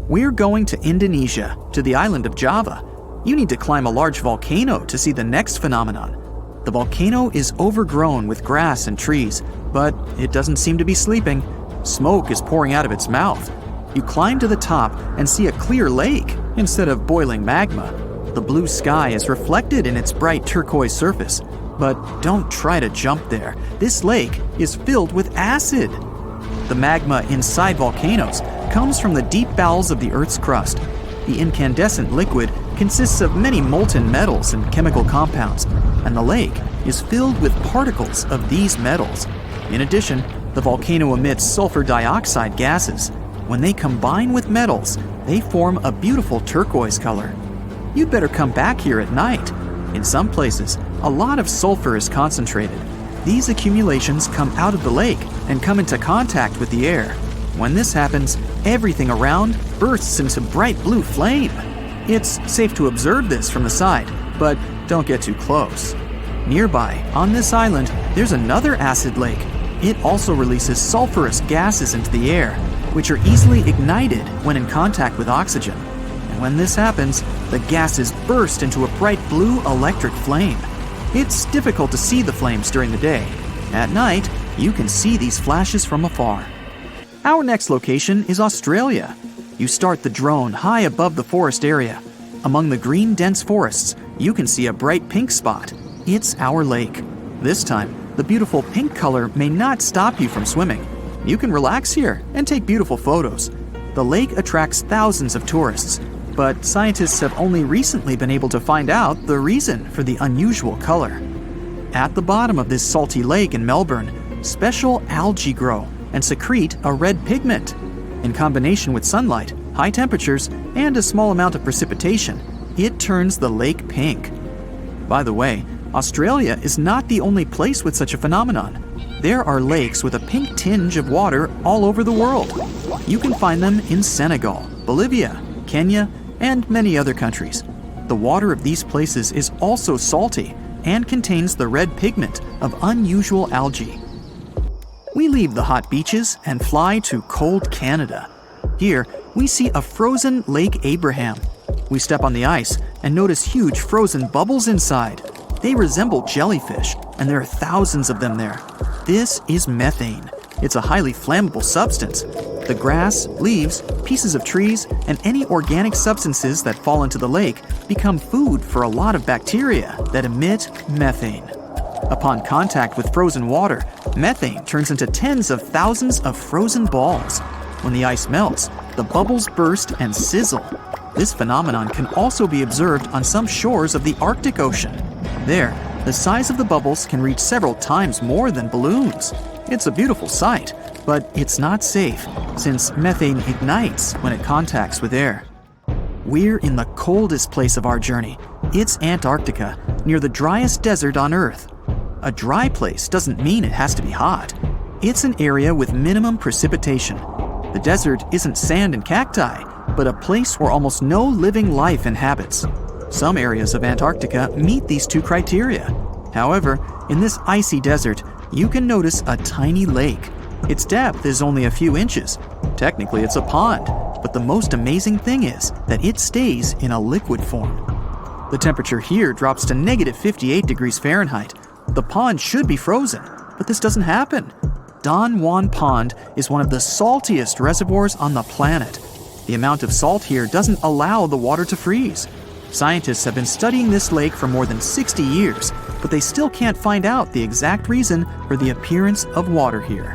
We're going to Indonesia, to the island of Java. You need to climb a large volcano to see the next phenomenon. The volcano is overgrown with grass and trees, but it doesn't seem to be sleeping. Smoke is pouring out of its mouth. You climb to the top and see a clear lake instead of boiling magma. The blue sky is reflected in its bright turquoise surface. But don't try to jump there. This lake is filled with acid. The magma inside volcanoes comes from the deep bowels of the Earth's crust. The incandescent liquid consists of many molten metals and chemical compounds, and the lake is filled with particles of these metals. In addition, the volcano emits sulfur dioxide gases. When they combine with metals, they form a beautiful turquoise color. You'd better come back here at night. In some places, a lot of sulfur is concentrated. These accumulations come out of the lake and come into contact with the air. When this happens, everything around bursts into bright blue flame. It's safe to observe this from the side, but don't get too close. Nearby, on this island, there's another acid lake. It also releases sulfurous gases into the air, which are easily ignited when in contact with oxygen. And when this happens, the gases burst into a bright blue electric flame. It's difficult to see the flames during the day. At night, you can see these flashes from afar. Our next location is Australia. You start the drone high above the forest area. Among the green, dense forests, you can see a bright pink spot. It's our lake. This time, the beautiful pink color may not stop you from swimming. You can relax here and take beautiful photos. The lake attracts thousands of tourists, but scientists have only recently been able to find out the reason for the unusual color. At the bottom of this salty lake in Melbourne, special algae grow and secrete a red pigment. In combination with sunlight, high temperatures, and a small amount of precipitation, it turns the lake pink. By the way, Australia is not the only place with such a phenomenon. There are lakes with a pink tinge of water all over the world. You can find them in Senegal, Bolivia, Kenya, and many other countries. The water of these places is also salty and contains the red pigment of unusual algae. We leave the hot beaches and fly to cold Canada. Here, we see a frozen Lake Abraham. We step on the ice and notice huge frozen bubbles inside. They resemble jellyfish, and there are thousands of them there. This is methane. It's a highly flammable substance. The grass, leaves, pieces of trees, and any organic substances that fall into the lake become food for a lot of bacteria that emit methane. Upon contact with frozen water, methane turns into tens of thousands of frozen balls. When the ice melts, the bubbles burst and sizzle. This phenomenon can also be observed on some shores of the Arctic Ocean. There, the size of the bubbles can reach several times more than balloons. It's a beautiful sight, but it's not safe, since methane ignites when it contacts with air. We're in the coldest place of our journey. It's Antarctica, near the driest desert on Earth. A dry place doesn't mean it has to be hot. It's an area with minimum precipitation. The desert isn't sand and cacti, but a place where almost no living life inhabits. Some areas of Antarctica meet these two criteria. However, in this icy desert, you can notice a tiny lake. Its depth is only a few inches. Technically, it's a pond, but the most amazing thing is that it stays in a liquid form. The temperature here drops to negative 58 degrees Fahrenheit. The pond should be frozen, but this doesn't happen. Don Juan Pond is one of the saltiest reservoirs on the planet. The amount of salt here doesn't allow the water to freeze. Scientists have been studying this lake for more than 60 years, but they still can't find out the exact reason for the appearance of water here.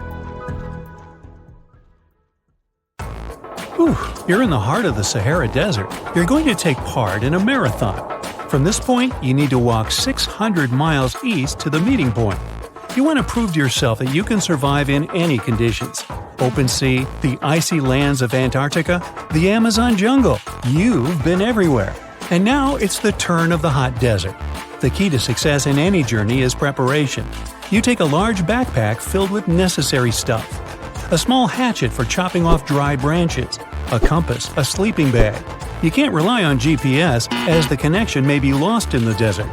Whew, you're in the heart of the Sahara Desert. You're going to take part in a marathon. From this point, you need to walk 600 miles east to the meeting point. You want to prove to yourself that you can survive in any conditions. Open sea, the icy lands of Antarctica, the Amazon jungle. You've been everywhere. And now it's the turn of the hot desert. The key to success in any journey is preparation. You take a large backpack filled with necessary stuff. A small hatchet for chopping off dry branches, a compass, a sleeping bag. You can't rely on GPS as the connection may be lost in the desert.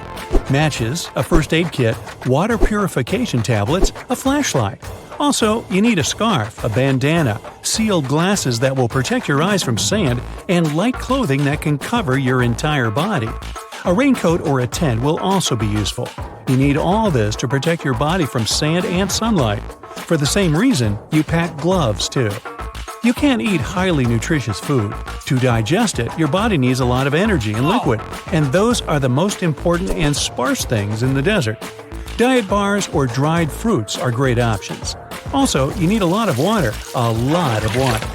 Matches, a first aid kit, water purification tablets, a flashlight. Also, you need a scarf, a bandana, sealed glasses that will protect your eyes from sand, and light clothing that can cover your entire body. A raincoat or a tent will also be useful. You need all this to protect your body from sand and sunlight. For the same reason, you pack gloves too. You can't eat highly nutritious food. To digest it, your body needs a lot of energy and liquid, and those are the most important and sparse things in the desert. Diet bars or dried fruits are great options. Also, you need a lot of water. A lot of water.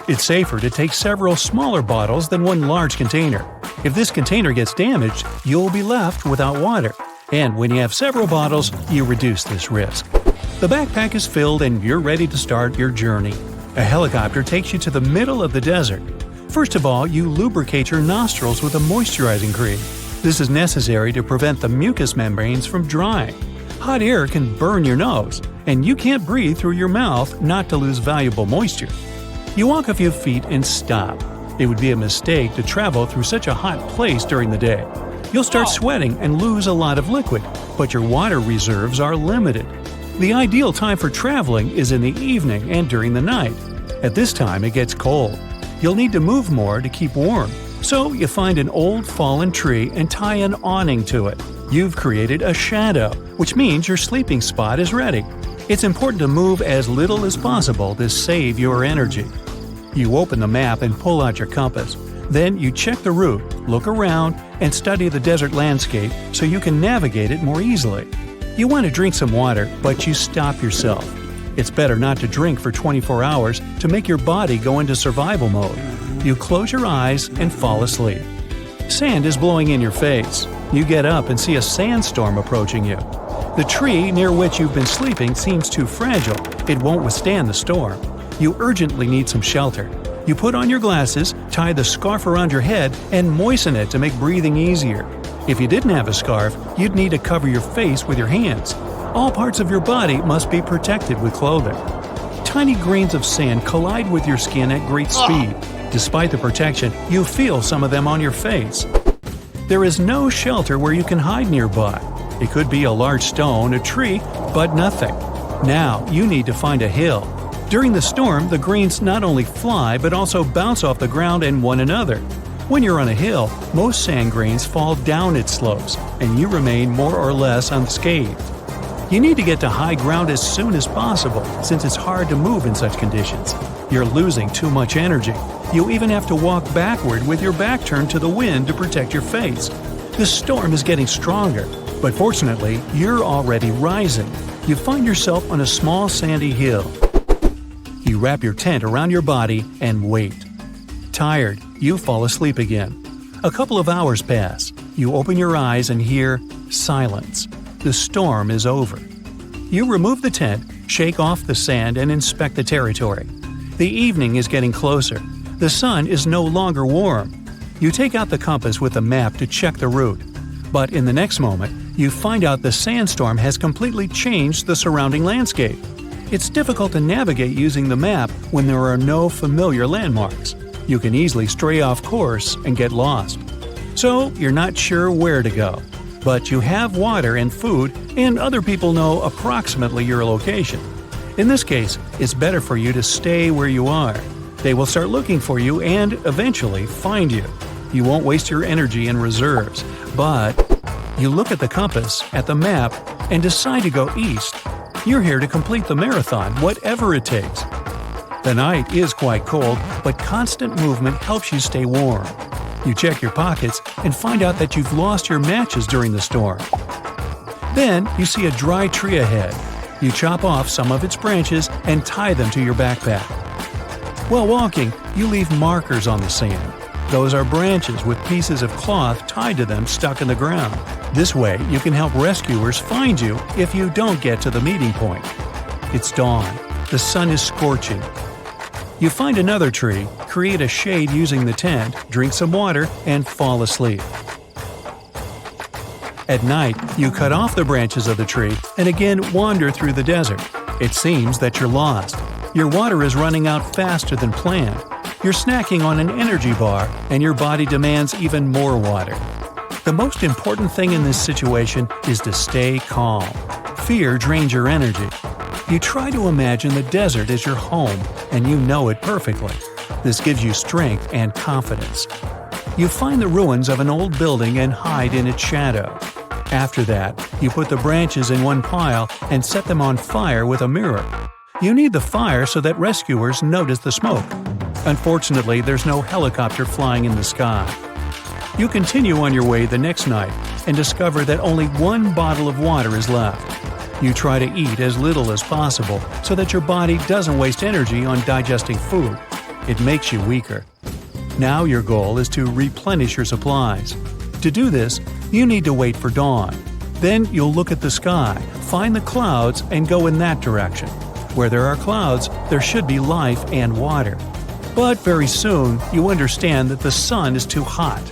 It's safer to take several smaller bottles than one large container. If this container gets damaged, you'll be left without water. And when you have several bottles, you reduce this risk. The backpack is filled and you're ready to start your journey. A helicopter takes you to the middle of the desert. First of all, you lubricate your nostrils with a moisturizing cream. This is necessary to prevent the mucous membranes from drying. Hot air can burn your nose, and you can't breathe through your mouth not to lose valuable moisture. You walk a few feet and stop. It would be a mistake to travel through such a hot place during the day. You'll start sweating and lose a lot of liquid, but your water reserves are limited. The ideal time for traveling is in the evening and during the night. At this time, it gets cold. You'll need to move more to keep warm. So you find an old fallen tree and tie an awning to it. You've created a shadow, which means your sleeping spot is ready. It's important to move as little as possible to save your energy. You open the map and pull out your compass. Then you check the route, look around, and study the desert landscape so you can navigate it more easily. You want to drink some water, but you stop yourself. It's better not to drink for 24 hours to make your body go into survival mode. You close your eyes and fall asleep. Sand is blowing in your face. You get up and see a sandstorm approaching you. The tree near which you've been sleeping seems too fragile. It won't withstand the storm. You urgently need some shelter. You put on your glasses, tie the scarf around your head, and moisten it to make breathing easier. If you didn't have a scarf, you'd need to cover your face with your hands. All parts of your body must be protected with clothing. Tiny grains of sand collide with your skin at great speed. Despite the protection, you feel some of them on your face. There is no shelter where you can hide nearby. It could be a large stone, a tree, but nothing. Now you need to find a hill. During the storm, the grains not only fly but also bounce off the ground and one another. When you're on a hill, most sand grains fall down its slopes, and you remain more or less unscathed. You need to get to high ground as soon as possible, since it's hard to move in such conditions. You're losing too much energy. You even have to walk backward with your back turned to the wind to protect your face. The storm is getting stronger, but fortunately, you're already rising. You find yourself on a small sandy hill. You wrap your tent around your body and wait. Tired, you fall asleep again. A couple of hours pass. You open your eyes and hear silence. The storm is over. You remove the tent, shake off the sand, and inspect the territory. The evening is getting closer. The sun is no longer warm. You take out the compass with a map to check the route. But in the next moment, you find out the sandstorm has completely changed the surrounding landscape. It's difficult to navigate using the map when there are no familiar landmarks. You can easily stray off course and get lost. So you're not sure where to go. But you have water and food, and other people know approximately your location. In this case, it's better for you to stay where you are. They will start looking for you and eventually find you. You won't waste your energy and reserves, but you look at the compass, at the map, and decide to go east. You're here to complete the marathon, whatever it takes. The night is quite cold, but constant movement helps you stay warm. You check your pockets and find out that you've lost your matches during the storm. Then you see a dry tree ahead. You chop off some of its branches and tie them to your backpack. While walking, you leave markers on the sand. Those are branches with pieces of cloth tied to them stuck in the ground. This way, you can help rescuers find you if you don't get to the meeting point. It's dawn. The sun is scorching. You find another tree, create a shade using the tent, drink some water, and fall asleep. At night, you cut off the branches of the tree and again wander through the desert. It seems that you're lost. Your water is running out faster than planned. You're snacking on an energy bar, and your body demands even more water. The most important thing in this situation is to stay calm. Fear drains your energy. You try to imagine the desert as your home, and you know it perfectly. This gives you strength and confidence. You find the ruins of an old building and hide in its shadow. After that, you put the branches in one pile and set them on fire with a mirror. You need the fire so that rescuers notice the smoke. Unfortunately, there's no helicopter flying in the sky. You continue on your way the next night and discover that only one bottle of water is left. You try to eat as little as possible so that your body doesn't waste energy on digesting food. It makes you weaker. Now your goal is to replenish your supplies. To do this, you need to wait for dawn. Then you'll look at the sky, find the clouds, and go in that direction. Where there are clouds, there should be life and water. But very soon, you understand that the sun is too hot.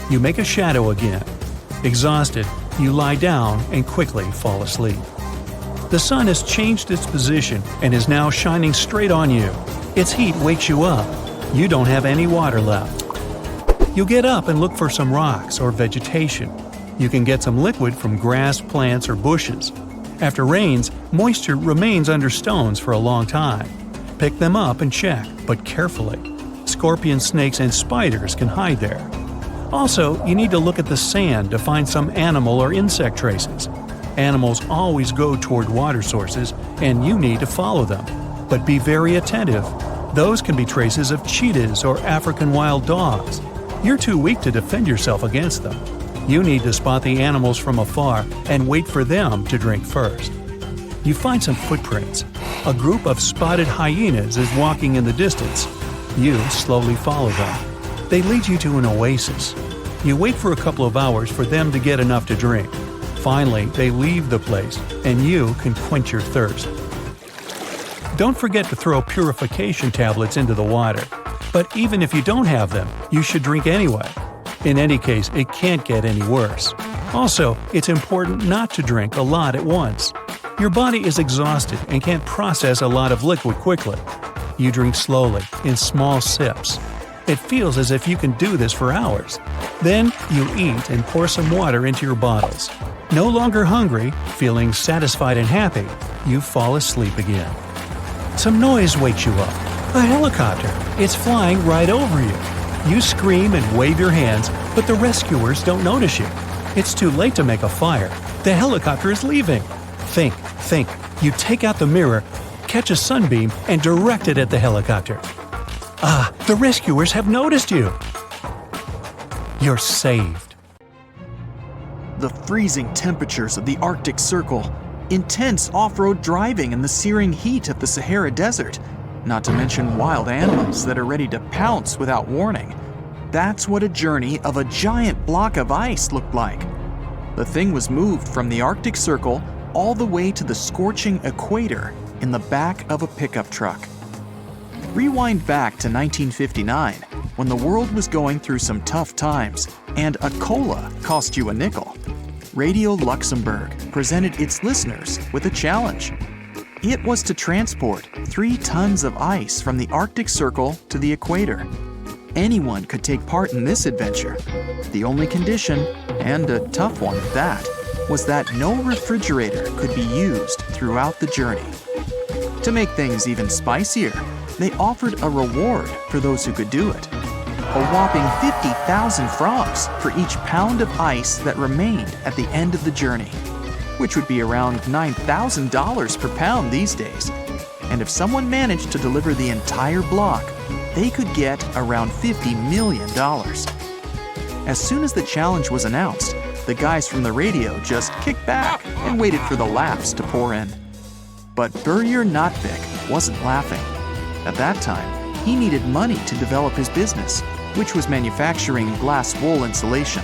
You make a shadow again. Exhausted, you lie down and quickly fall asleep. The sun has changed its position and is now shining straight on you. Its heat wakes you up. You don't have any water left. You get up and look for some rocks or vegetation. You can get some liquid from grass, plants, or bushes. After rains, moisture remains under stones for a long time. Pick them up and check, but carefully. Scorpions, snakes, and spiders can hide there. Also, you need to look at the sand to find some animal or insect traces. Animals always go toward water sources, and you need to follow them. But be very attentive. Those can be traces of cheetahs or African wild dogs. You're too weak to defend yourself against them. You need to spot the animals from afar and wait for them to drink first. You find some footprints. A group of spotted hyenas is walking in the distance. You slowly follow them. They lead you to an oasis. You wait for a couple of hours for them to get enough to drink. Finally, they leave the place, and you can quench your thirst. Don't forget to throw purification tablets into the water. But even if you don't have them, you should drink anyway. In any case, it can't get any worse. Also, it's important not to drink a lot at once. Your body is exhausted and can't process a lot of liquid quickly. You drink slowly, in small sips. It feels as if you can do this for hours. Then you eat and pour some water into your bottles. No longer hungry, feeling satisfied and happy, you fall asleep again. Some noise wakes you up. A helicopter. It's flying right over you. You scream and wave your hands, but the rescuers don't notice you. It's too late to make a fire. The helicopter is leaving. Think. You take out the mirror, catch a sunbeam, and direct it at the helicopter. Ah, the rescuers have noticed you. You're saved. The freezing temperatures of the Arctic Circle, intense off-road driving in the searing heat of the Sahara Desert, not to mention wild animals that are ready to pounce without warning. That's what a journey of a giant block of ice looked like. The thing was moved from the Arctic Circle all the way to the scorching equator in the back of a pickup truck. Rewind back to 1959, when the world was going through some tough times and a cola cost you a nickel. Radio Luxembourg presented its listeners with a challenge. It was to transport 3 tons of ice from the Arctic Circle to the equator. Anyone could take part in this adventure. The only condition, and a tough one at that, was that no refrigerator could be used throughout the journey. To make things even spicier, they offered a reward for those who could do it. A whopping 50,000 francs for each pound of ice that remained at the end of the journey, which would be around $9,000 per pound these days. And if someone managed to deliver the entire block, they could get around $50 million. As soon as the challenge was announced, the guys from the radio just kicked back and waited for the laughs to pour in. But Börje Notvik wasn't laughing. At that time, he needed money to develop his business, which was manufacturing glass wool insulation.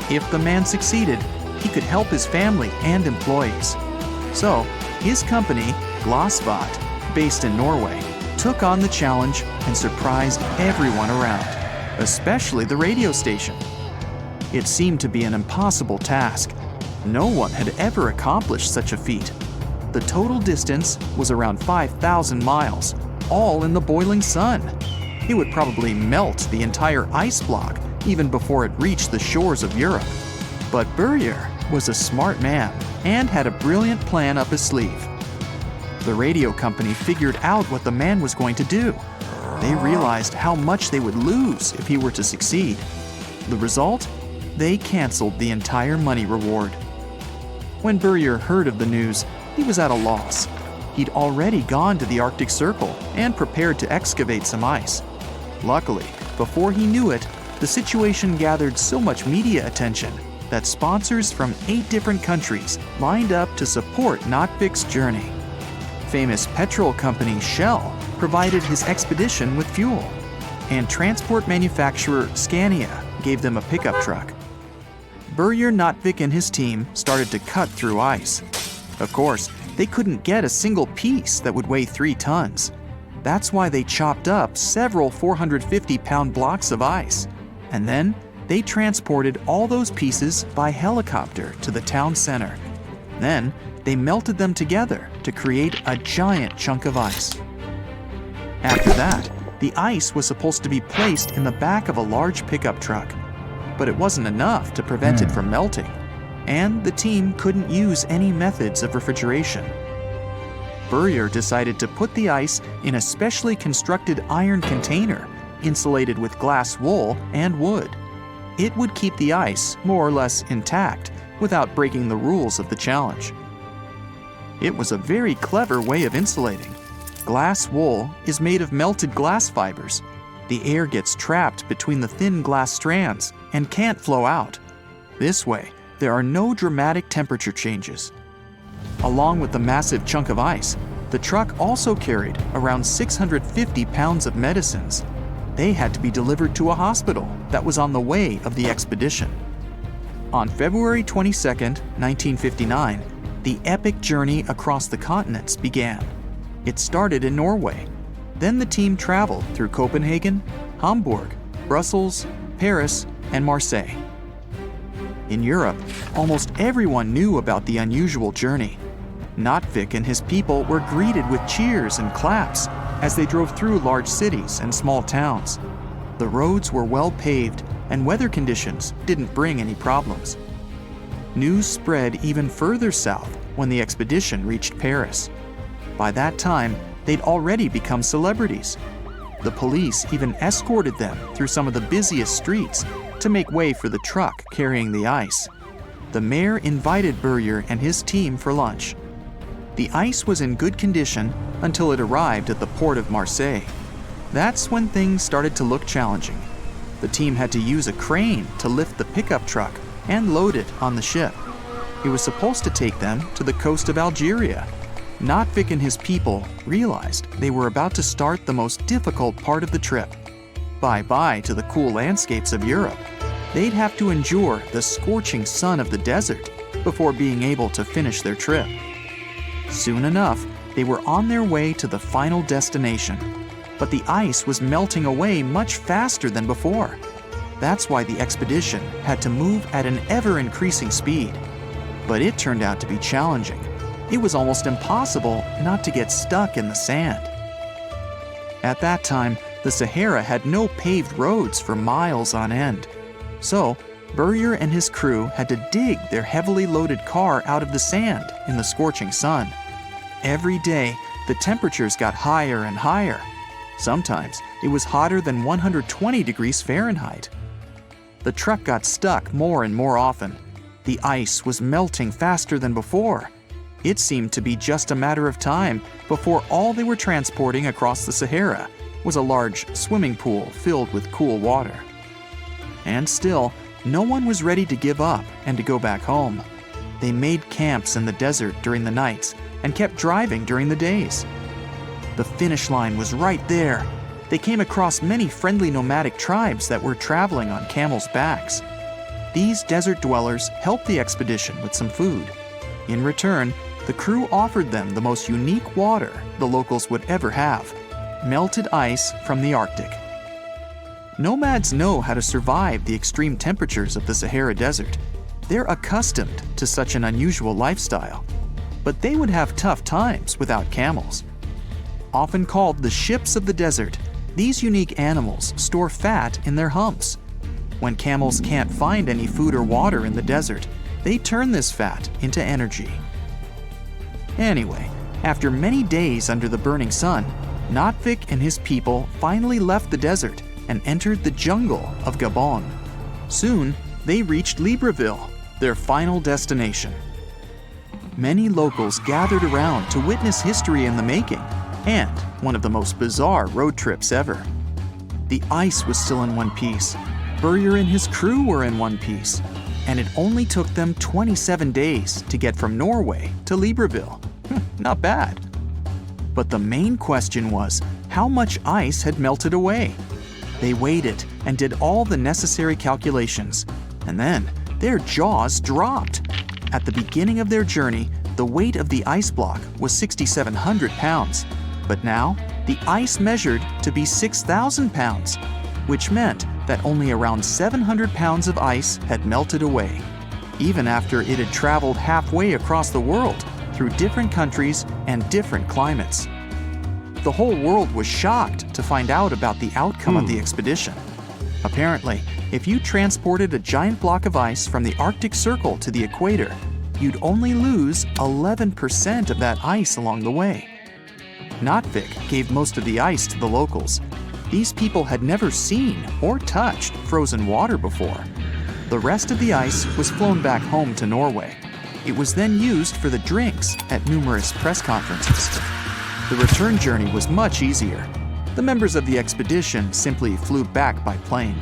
If the man succeeded, he could help his family and employees. So, his company, Glasvat, based in Norway, took on the challenge and surprised everyone around, especially the radio station. It seemed to be an impossible task. No one had ever accomplished such a feat. The total distance was around 5,000 miles, all in the boiling sun. It would probably melt the entire ice block even before it reached the shores of Europe. But Börje was a smart man and had a brilliant plan up his sleeve. The radio company figured out what the man was going to do. They realized how much they would lose if he were to succeed. The result? They canceled the entire money reward. When Börje heard of the news, he was at a loss. He'd already gone to the Arctic Circle and prepared to excavate some ice. Luckily, before he knew it, the situation gathered so much media attention that sponsors from 8 different countries lined up to support Notvik's journey. Famous petrol company Shell provided his expedition with fuel, and transport manufacturer Scania gave them a pickup truck. Börje Notvik and his team started to cut through ice. Of course, they couldn't get a single piece that would weigh 3 tons. That's why they chopped up several 450-pound blocks of ice, and then they transported all those pieces by helicopter to the town center. Then, they melted them together to create a giant chunk of ice. After that, the ice was supposed to be placed in the back of a large pickup truck, but it wasn't enough to prevent it from melting, and the team couldn't use any methods of refrigeration. Börje decided to put the ice in a specially constructed iron container, insulated with glass wool and wood. It would keep the ice more or less intact without breaking the rules of the challenge. It was a very clever way of insulating. Glass wool is made of melted glass fibers. The air gets trapped between the thin glass strands and can't flow out. This way, there are no dramatic temperature changes. Along with the massive chunk of ice, The truck also carried around 650 pounds of medicines. They had to be delivered to a hospital that was on the way of the expedition. On February 22, 1959, the epic journey across the continents began. It started in Norway. Then the team traveled through Copenhagen, Hamburg, Brussels, Paris, and Marseille. In Europe, almost everyone knew about the unusual journey. Notvik and his people were greeted with cheers and claps as they drove through large cities and small towns. The roads were well paved and weather conditions didn't bring any problems. News spread even further south when the expedition reached Paris. By that time, they'd already become celebrities. The police even escorted them through some of the busiest streets to make way for the truck carrying the ice. The mayor invited Berger and his team for lunch. The ice was in good condition until it arrived at the port of Marseille. That's when things started to look challenging. The team had to use a crane to lift the pickup truck and load it on the ship. It was supposed to take them to the coast of Algeria. Notvik and his people realized they were about to start the most difficult part of the trip. Bye-bye to the cool landscapes of Europe. They'd have to endure the scorching sun of the desert before being able to finish their trip. Soon enough, they were on their way to the final destination, but the ice was melting away much faster than before. That's why the expedition had to move at an ever-increasing speed. But it turned out to be challenging. It was almost impossible not to get stuck in the sand. At that time, the Sahara had no paved roads for miles on end. So, Berger and his crew had to dig their heavily loaded car out of the sand in the scorching sun. Every day, the temperatures got higher and higher. Sometimes it was hotter than 120 degrees Fahrenheit. The truck got stuck more and more often. The ice was melting faster than before. It seemed to be just a matter of time before all they were transporting across the Sahara was a large swimming pool filled with cool water. And still, no one was ready to give up and to go back home. They made camps in the desert during the nights and kept driving during the days. The finish line was right there. They came across many friendly nomadic tribes that were traveling on camels' backs. These desert dwellers helped the expedition with some food. In return, the crew offered them the most unique water the locals would ever have: melted ice from the Arctic. Nomads know how to survive the extreme temperatures of the Sahara Desert. They're accustomed to such an unusual lifestyle. But they would have tough times without camels. Often called the ships of the desert, these unique animals store fat in their humps. When camels can't find any food or water in the desert, they turn this fat into energy. Anyway, after many days under the burning sun, Notvik and his people finally left the desert and entered the jungle of Gabon. Soon, they reached Libreville, their final destination. Many locals gathered around to witness history in the making, and one of the most bizarre road trips ever. The ice was still in one piece. Berger and his crew were in one piece, and it only took them 27 days to get from Norway to Libreville. Not bad. But the main question was how much ice had melted away. They weighed it and did all the necessary calculations, and then their jaws dropped. At the beginning of their journey, the weight of the ice block was 6,700 pounds, but now the ice measured to be 6,000 pounds, which meant that only around 700 pounds of ice had melted away, even after it had traveled halfway across the world through different countries and different climates. The whole world was shocked to find out about the outcome of the expedition. Apparently, if you transported a giant block of ice from the Arctic Circle to the equator, you'd only lose 11% of that ice along the way. Notvik gave most of the ice to the locals. These people had never seen or touched frozen water before. The rest of the ice was flown back home to Norway. It was then used for the drinks at numerous press conferences. The return journey was much easier. The members of the expedition simply flew back by plane.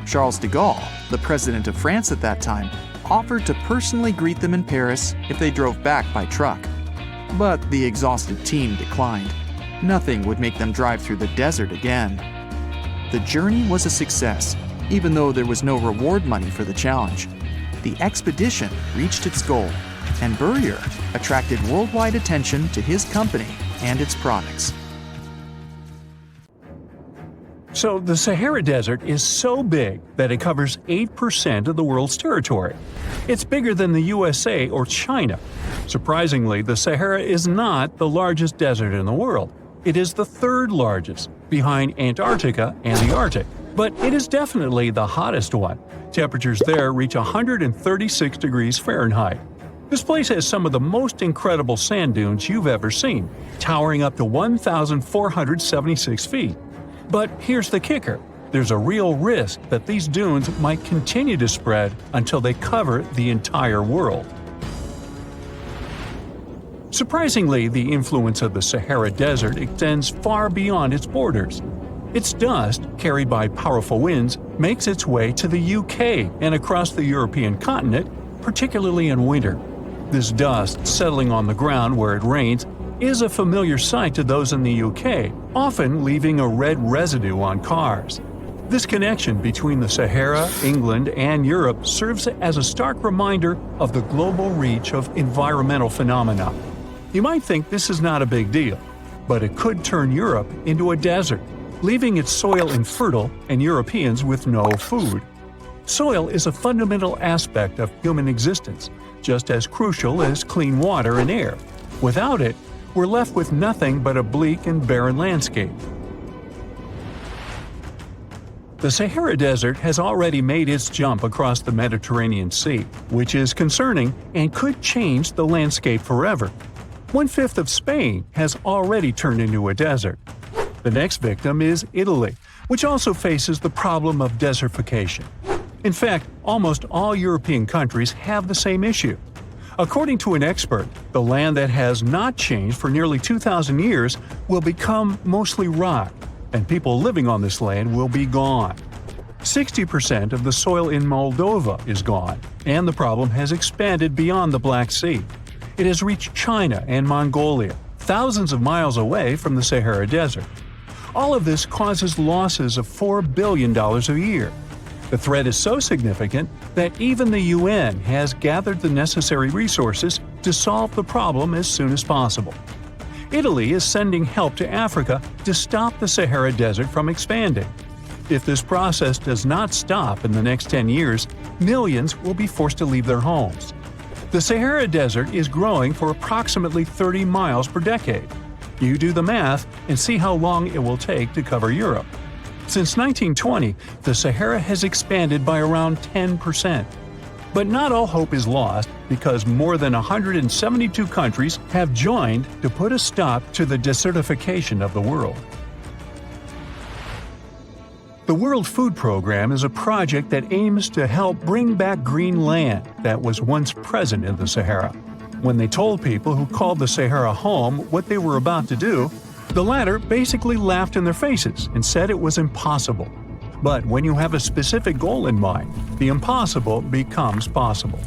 Charles de Gaulle, the president of France at that time, offered to personally greet them in Paris if they drove back by truck. But the exhausted team declined. Nothing would make them drive through the desert again. The journey was a success, even though there was no reward money for the challenge. The expedition reached its goal, and Burrier attracted worldwide attention to his company and its products. So the Sahara Desert is so big that it covers 8% of the world's territory. It's bigger than the USA or China. Surprisingly, the Sahara is not the largest desert in the world. It is the third largest, behind Antarctica and the Arctic. But it is definitely the hottest one. Temperatures there reach 136 degrees Fahrenheit. This place has some of the most incredible sand dunes you've ever seen, towering up to 1,476 feet. But here's the kicker. There's a real risk that these dunes might continue to spread until they cover the entire world. Surprisingly, the influence of the Sahara Desert extends far beyond its borders. Its dust, carried by powerful winds, makes its way to the UK and across the European continent, particularly in winter. This dust, settling on the ground where it rains, is a familiar sight to those in the UK, often leaving a red residue on cars. This connection between the Sahara, England, and Europe serves as a stark reminder of the global reach of environmental phenomena. You might think this is not a big deal, but it could turn Europe into a desert, leaving its soil infertile and Europeans with no food. Soil is a fundamental aspect of human existence, just as crucial as clean water and air. Without it, we're left with nothing but a bleak and barren landscape. The Sahara Desert has already made its jump across the Mediterranean Sea, which is concerning and could change the landscape forever. 1/5 of Spain has already turned into a desert. The next victim is Italy, which also faces the problem of desertification. In fact, almost all European countries have the same issue. According to an expert, the land that has not changed for nearly 2,000 years will become mostly rock, and people living on this land will be gone. 60% of the soil in Moldova is gone, and the problem has expanded beyond the Black Sea. It has reached China and Mongolia, thousands of miles away from the Sahara Desert. All of this causes losses of $4 billion a year. The threat is so significant that even the UN has gathered the necessary resources to solve the problem as soon as possible. Italy is sending help to Africa to stop the Sahara Desert from expanding. If this process does not stop in the next 10 years, millions will be forced to leave their homes. The Sahara Desert is growing for approximately 30 miles per decade. You do the math and see how long it will take to cover Europe. Since 1920, the Sahara has expanded by around 10%. But not all hope is lost because more than 172 countries have joined to put a stop to the desertification of the world. The World Food Program is a project that aims to help bring back green land that was once present in the Sahara. When they told people who called the Sahara home what they were about to do, the latter basically laughed in their faces and said it was impossible. But when you have a specific goal in mind, the impossible becomes possible.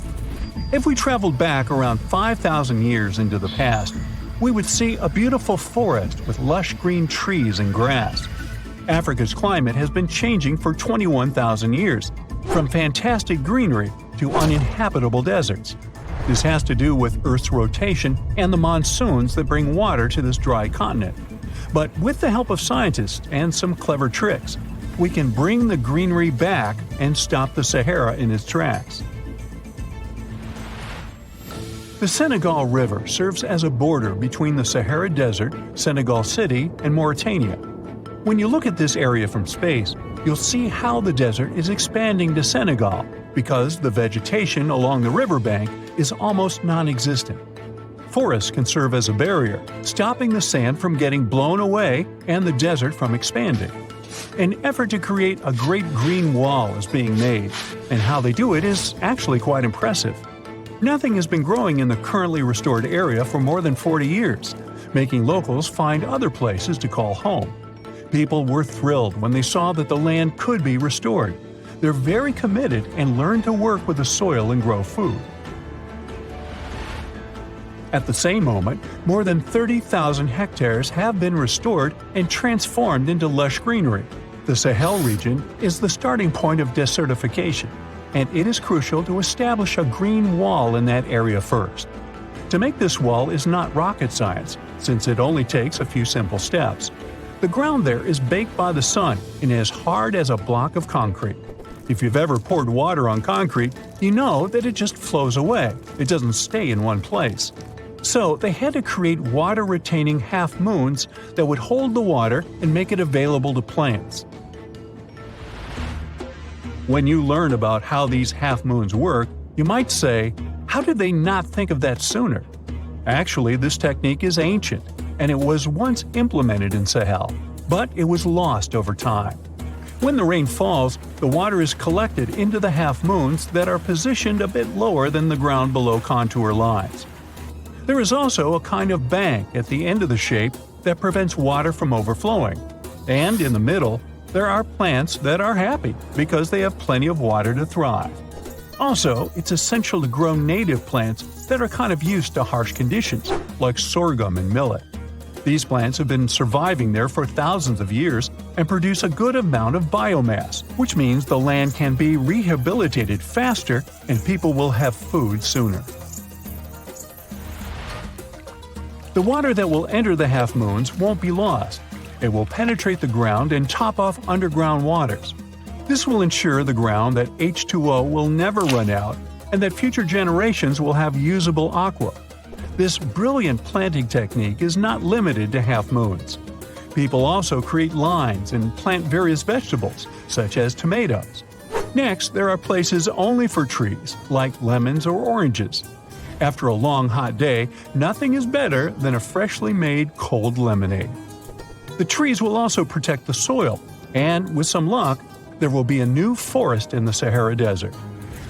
If we traveled back around 5,000 years into the past, we would see a beautiful forest with lush green trees and grass. Africa's climate has been changing for 21,000 years, from fantastic greenery to uninhabitable deserts. This has to do with Earth's rotation and the monsoons that bring water to this dry continent. But with the help of scientists and some clever tricks, we can bring the greenery back and stop the Sahara in its tracks. The Senegal River serves as a border between the Sahara Desert, Senegal City, and Mauritania. When you look at this area from space, you'll see how the desert is expanding to Senegal because the vegetation along the riverbank is almost non-existent. Forests can serve as a barrier, stopping the sand from getting blown away and the desert from expanding. An effort to create a great green wall is being made, and how they do it is actually quite impressive. Nothing has been growing in the currently restored area for more than 40 years, making locals find other places to call home. People were thrilled when they saw that the land could be restored. They're very committed and learn to work with the soil and grow food. At the same moment, more than 30,000 hectares have been restored and transformed into lush greenery. The Sahel region is the starting point of desertification, and it is crucial to establish a green wall in that area first. To make this wall is not rocket science, since it only takes a few simple steps. The ground there is baked by the sun and as hard as a block of concrete. If you've ever poured water on concrete, you know that it just flows away. It doesn't stay in one place. So they had to create water-retaining half-moons that would hold the water and make it available to plants. When you learn about how these half-moons work, you might say, how did they not think of that sooner? Actually, this technique is ancient, and it was once implemented in Sahel, but it was lost over time. When the rain falls, the water is collected into the half-moons that are positioned a bit lower than the ground below contour lines. There is also a kind of bank at the end of the shape that prevents water from overflowing. And in the middle, there are plants that are happy because they have plenty of water to thrive. Also, it's essential to grow native plants that are kind of used to harsh conditions, like sorghum and millet. These plants have been surviving there for thousands of years and produce a good amount of biomass, which means the land can be rehabilitated faster and people will have food sooner. The water that will enter the half-moons won't be lost. It will penetrate the ground and top off underground waters. This will ensure the ground that H2O will never run out and that future generations will have usable aqua. This brilliant planting technique is not limited to half-moons. People also create lines and plant various vegetables, such as tomatoes. Next, there are places only for trees, like lemons or oranges. After a long hot day, nothing is better than a freshly made cold lemonade. The trees will also protect the soil, and with some luck, there will be a new forest in the Sahara Desert.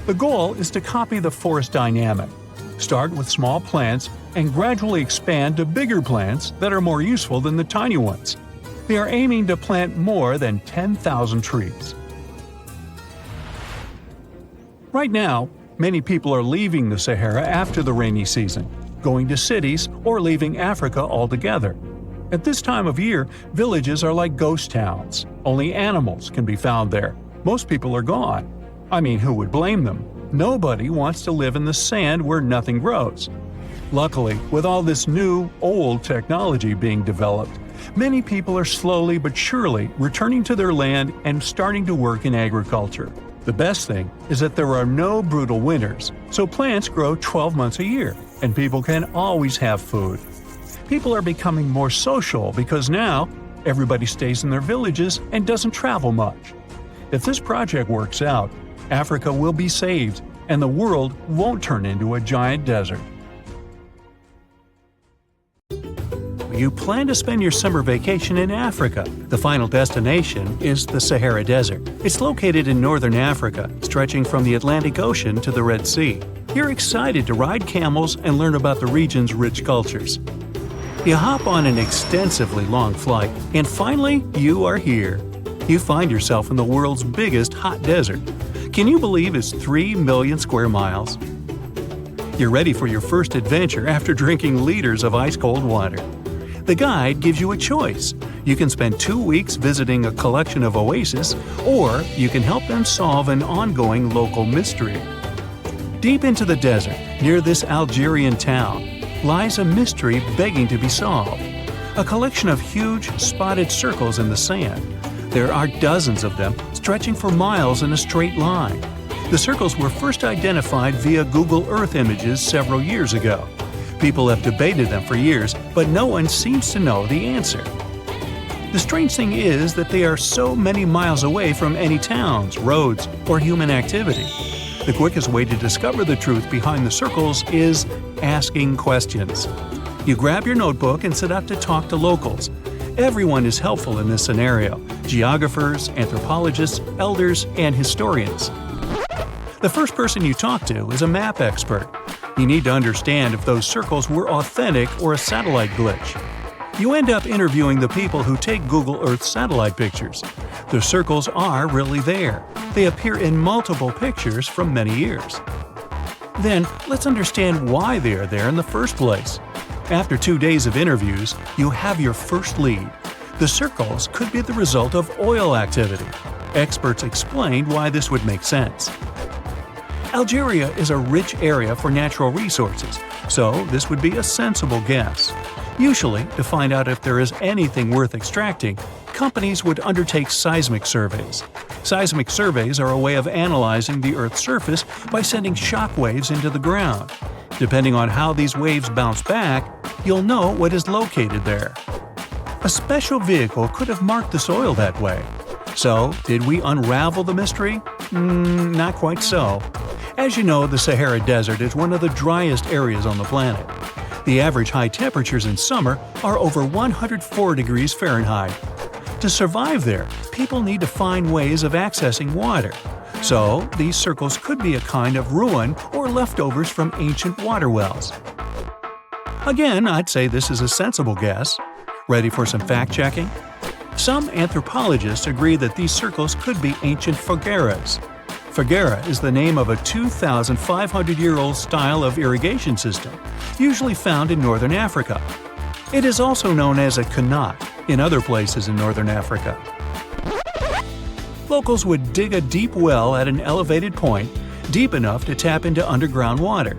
The goal is to copy the forest dynamic. Start with small plants and gradually expand to bigger plants that are more useful than the tiny ones. They are aiming to plant more than 10,000 trees. Right now, many people are leaving the Sahara after the rainy season, going to cities or leaving Africa altogether. At this time of year, villages are like ghost towns. Only animals can be found there. Most people are gone. I mean, who would blame them? Nobody wants to live in the sand where nothing grows. Luckily, with all this new, old technology being developed, many people are slowly but surely returning to their land and starting to work in agriculture. The best thing is that there are no brutal winters, so plants grow 12 months a year, and people can always have food. People are becoming more social because now everybody stays in their villages and doesn't travel much. If this project works out, Africa will be saved, and the world won't turn into a giant desert. You plan to spend your summer vacation in Africa. The final destination is the Sahara Desert. It's located in northern Africa, stretching from the Atlantic Ocean to the Red Sea. You're excited to ride camels and learn about the region's rich cultures. You hop on an extensively long flight, and finally, you are here. You find yourself in the world's biggest hot desert. Can you believe it's 3 million square miles? You're ready for your first adventure after drinking liters of ice-cold water. The guide gives you a choice. You can spend 2 weeks visiting a collection of oases, or you can help them solve an ongoing local mystery. Deep into the desert, near this Algerian town, lies a mystery begging to be solved. A collection of huge, spotted circles in the sand. There are dozens of them, stretching for miles in a straight line. The circles were first identified via Google Earth images several years ago. People have debated them for years, but no one seems to know the answer. The strange thing is that they are so many miles away from any towns, roads, or human activity. The quickest way to discover the truth behind the circles is asking questions. You grab your notebook and set out to talk to locals. Everyone is helpful in this scenario: geographers, anthropologists, elders, and historians. The first person you talk to is a map expert. You need to understand if those circles were authentic or a satellite glitch. You end up interviewing the people who take Google Earth satellite pictures. The circles are really there. They appear in multiple pictures from many years. Then, let's understand why they are there in the first place. After 2 days of interviews, you have your first lead. The circles could be the result of oil activity. Experts explained why this would make sense. Algeria is a rich area for natural resources, so this would be a sensible guess. Usually, to find out if there is anything worth extracting, companies would undertake seismic surveys. Seismic surveys are a way of analyzing the Earth's surface by sending shock waves into the ground. Depending on how these waves bounce back, you'll know what is located there. A special vehicle could have marked the soil that way. So, did we unravel the mystery? Not quite so. As you know, the Sahara Desert is one of the driest areas on the planet. The average high temperatures in summer are over 104 degrees Fahrenheit. To survive there, people need to find ways of accessing water. So, these circles could be a kind of ruin or leftovers from ancient water wells. Again, I'd say this is a sensible guess. Ready for some fact-checking? Some anthropologists agree that these circles could be ancient fogueras. Foguera is the name of a 2,500-year-old style of irrigation system, usually found in northern Africa. It is also known as a qanat in other places in northern Africa. Locals would dig a deep well at an elevated point, deep enough to tap into underground water.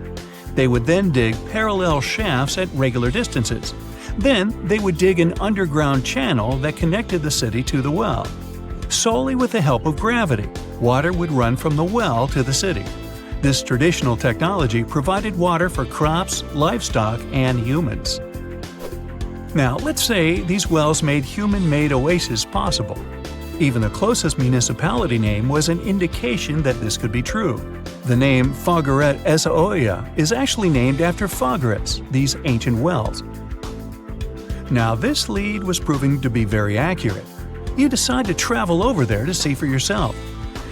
They would then dig parallel shafts at regular distances. Then, they would dig an underground channel that connected the city to the well. Solely with the help of gravity, water would run from the well to the city. This traditional technology provided water for crops, livestock, and humans. Now, let's say these wells made human-made oases possible. Even the closest municipality name was an indication that this could be true. The name Fogueret Essaouira is actually named after Fogueras, these ancient wells. Now, this lead was proving to be very accurate. You decide to travel over there to see for yourself.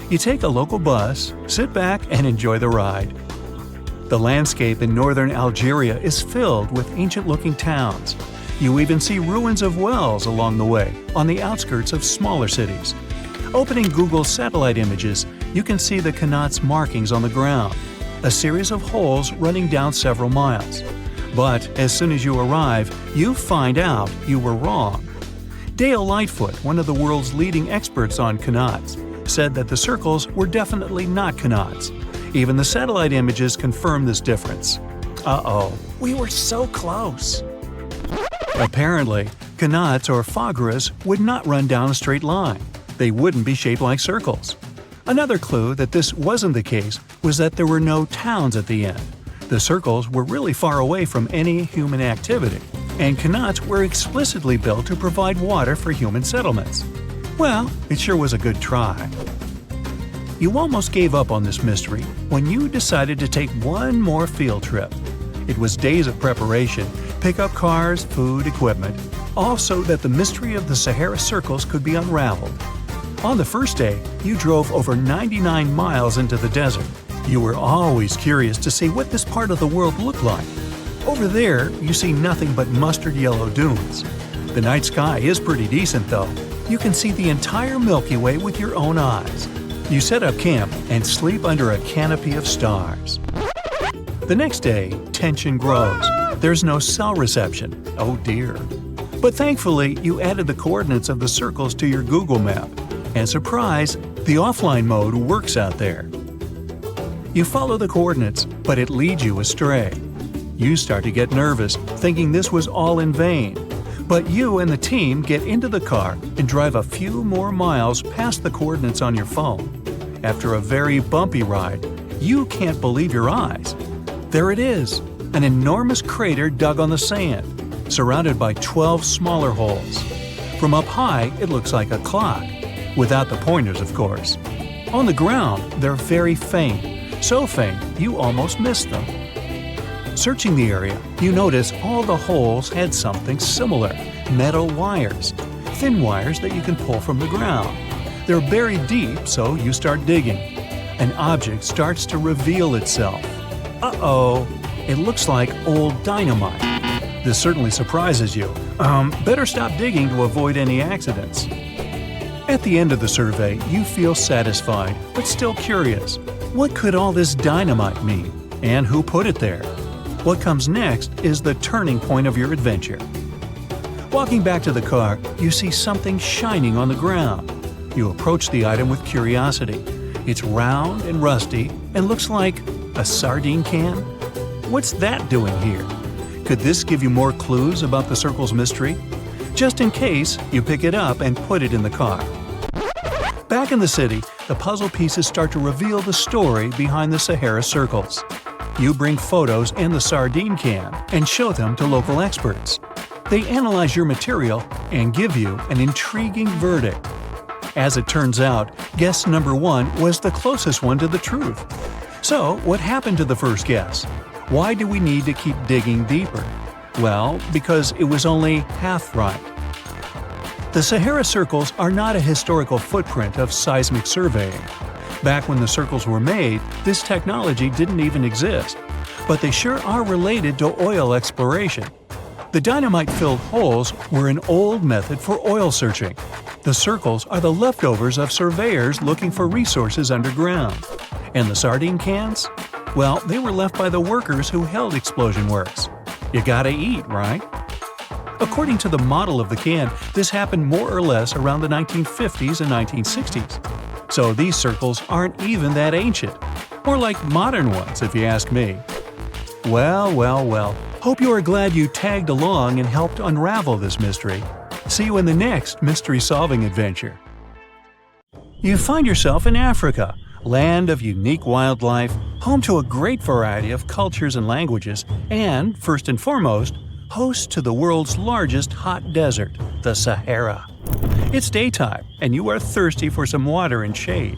You take a local bus, sit back, and enjoy the ride. The landscape in northern Algeria is filled with ancient-looking towns. You even see ruins of wells along the way, on the outskirts of smaller cities. Opening Google satellite images, you can see the qanat's markings on the ground, a series of holes running down several miles. But as soon as you arrive, you find out you were wrong. Dale Lightfoot, one of the world's leading experts on qanats, said that the circles were definitely not qanats. Even the satellite images confirm this difference. Uh-oh, we were so close. Apparently, qanats or fogueras would not run down a straight line. They wouldn't be shaped like circles. Another clue that this wasn't the case was that there were no towns at the end. The circles were really far away from any human activity, and qanats were explicitly built to provide water for human settlements. Well, it sure was a good try. You almost gave up on this mystery when you decided to take one more field trip. It was days of preparation, pick up cars, food, equipment, all so that the mystery of the Sahara circles could be unraveled. On the first day, you drove over 99 miles into the desert. You were always curious to see what this part of the world looked like. Over there, you see nothing but mustard yellow dunes. The night sky is pretty decent though. You can see the entire Milky Way with your own eyes. You set up camp and sleep under a canopy of stars. The next day, tension grows. There's no cell reception. Oh dear. But thankfully, you added the coordinates of the circles to your Google map. And surprise, the offline mode works out there. You follow the coordinates, but it leads you astray. You start to get nervous, thinking this was all in vain. But you and the team get into the car and drive a few more miles past the coordinates on your phone. After a very bumpy ride, you can't believe your eyes. There it is, an enormous crater dug on the sand, surrounded by 12 smaller holes. From up high, it looks like a clock, without the pointers, of course. On the ground, they're very faint. So faint, you almost missed them. Searching the area, you notice all the holes had something similar, metal wires, thin wires that you can pull from the ground. They're buried deep, so you start digging. An object starts to reveal itself. Uh-oh, it looks like old dynamite. This certainly surprises you. Better stop digging to avoid any accidents. At the end of the survey, you feel satisfied, but still curious. What could all this dynamite mean? and who put it there. What comes next is the turning point of your adventure. Walking back to the car, you see something shining on the ground. You approach the item with curiosity. It's round and rusty and looks like a sardine can. What's that doing here? Could this give you more clues about the circle's mystery? Just in case, you pick it up and put it in the car. Back in the city, the puzzle pieces start to reveal the story behind the Sahara circles. You bring photos and the sardine can and show them to local experts. They analyze your material and give you an intriguing verdict. As it turns out, guess number 1 was the closest one to the truth. So, what happened to the first guess? Why do we need to keep digging deeper? Well, because it was only half right. The Sahara circles are not a historical footprint of seismic surveying. Back when the circles were made, this technology didn't even exist. But they sure are related to oil exploration. The dynamite-filled holes were an old method for oil searching. The circles are the leftovers of surveyors looking for resources underground. And the sardine cans? Well, they were left by the workers who held explosion works. You gotta eat, right? According to the model of the can, this happened more or less around the 1950s and 1960s. So these circles aren't even that ancient. More like modern ones, if you ask me. Well. Hope you are glad you tagged along and helped unravel this mystery. See you in the next mystery-solving adventure. You find yourself in Africa, land of unique wildlife, home to a great variety of cultures and languages, and, first and foremost, host to the world's largest hot desert, the Sahara. It's daytime, and you are thirsty for some water and shade.